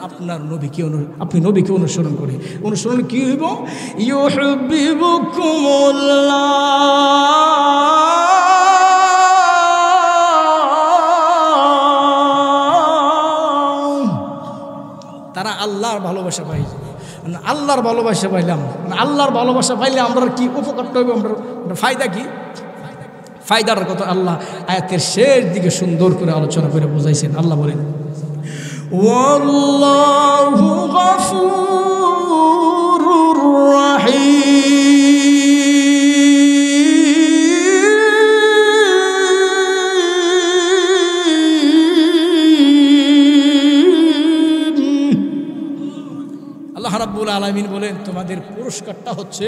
আপনার নবীকে আপনি নবীকে অনুসরণ করে। অনুসরণ কি হইব? তারা আল্লাহর ভালোবাসা পাই। আল্লাহর ভালোবাসা পাইলাম, আল্লাহর ভালোবাসা পাইলে আমরা কি উপকারটা হইব? আমরা ফায়দা কি? ফায়দার কথা আল্লাহ আয়াতের শেষ দিকে সুন্দর করে আলোচনা করে বুঝাইছেন। আল্লাহ বলেন, ওয়াল্লাহু গফুরুর রাহিম। আল্লাহ রাব্বুল আলামিন বলেন, তোমাদের পুরস্কারটা হচ্ছে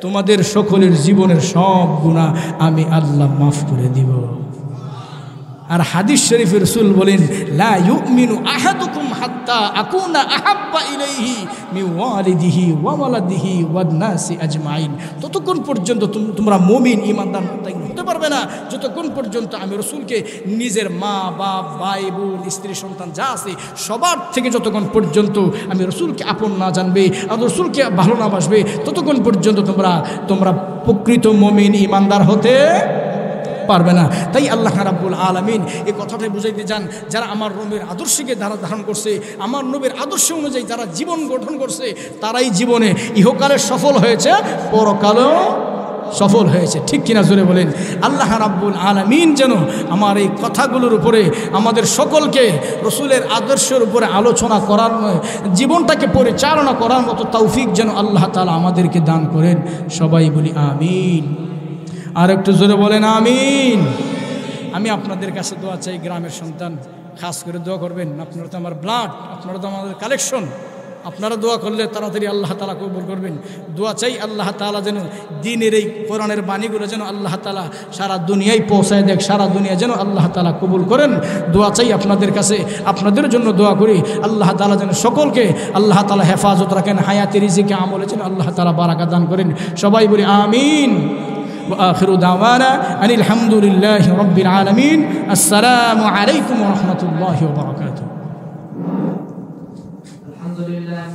তোমাদের সকলের জীবনের সব গুনাহ আমি আল্লাহ মাফ করে দিব। আর হাদিস শরীফে রাসূল বলেন, লা ইউমিনু আহাদুকুম হাত্তা আকুনা আহাব্বা ইলাইহি মিন ওয়ালিদিহি ওয়া ওয়ালাদিহি ওয়ান নাসি আজমাইন। ততক্ষণ পর্যন্ত তোমরা মুমিন ঈমানদার মুত্তাকিন হতে পারবে না যতক্ষণ পর্যন্ত আমি রাসূলকে নিজের মা বাপ ভাই বোন স্ত্রী সন্তান যা আছে সবার থেকে যতক্ষণ পর্যন্ত আমি রাসূলকে আপন না জানবে আর রাসূলকে ভালো না বাসবে ততক্ষণ পর্যন্ত তোমরা প্রকৃত মুমিন ঈমানদার হতে পারবে না। তাই আল্লাহ রাব্বুল আলামিন এই কথাটাই বুঝাইতে চান, যারা আমার নবীর আদর্শকে ধারণ করছে, আমার নবীর আদর্শ অনুযায়ী যারা জীবন গঠন করছে, তারাই জীবনে ইহকালে সফল হয়েছে, পরকালেও সফল হয়েছে। ঠিক কিনা জোরে বলেন। আল্লাহ রাব্বুল আলামিন যেন আমার এই কথাগুলোর উপরে আমাদের সকলকে রসুলের আদর্শের উপরে আলোচনা করার, জীবনটাকে পরিচালনা করার মতো তৌফিক যেন আল্লাহ তাআলা আমাদেরকে দান করেন। সবাই বলি আমিন। আর একটু জোরে বলেন আমিন। আমি আপনাদের কাছে দোয়া চাই, গ্রামের সন্তান খাস করে দোয়া করবেন। আপনারা তো আমার ব্লাড, আপনারা তো আমাদের কালেকশন, আপনারা দোয়া করলে তাড়াতাড়ি আল্লাহ তাআলা কবুল করবেন। দোয়া চাই আল্লাহ তাআলা যেন দ্বীনের এই কোরআনের বাণীগুলো যেন আল্লাহ তাআলা সারা দুনিয়ায় পৌঁছায় দেখ, সারা দুনিয়া যেন আল্লাহ তাআলা কবুল করেন। দোয়া চাই আপনাদের কাছে, আপনাদের জন্য দোয়া করি আল্লাহ তাআলা যেন সকলকে আল্লাহ তাআলা হেফাজত রাখেন, হায়াতে রিজিকে আমলে যেন আল্লাহ তাআলা বারাকা দান করেন। সবাই বলি আমিন। وآخر دعوانا أن الحمد لله رب العالمين. السلام عليكم ورحمة الله وبركاته. الحمد لله.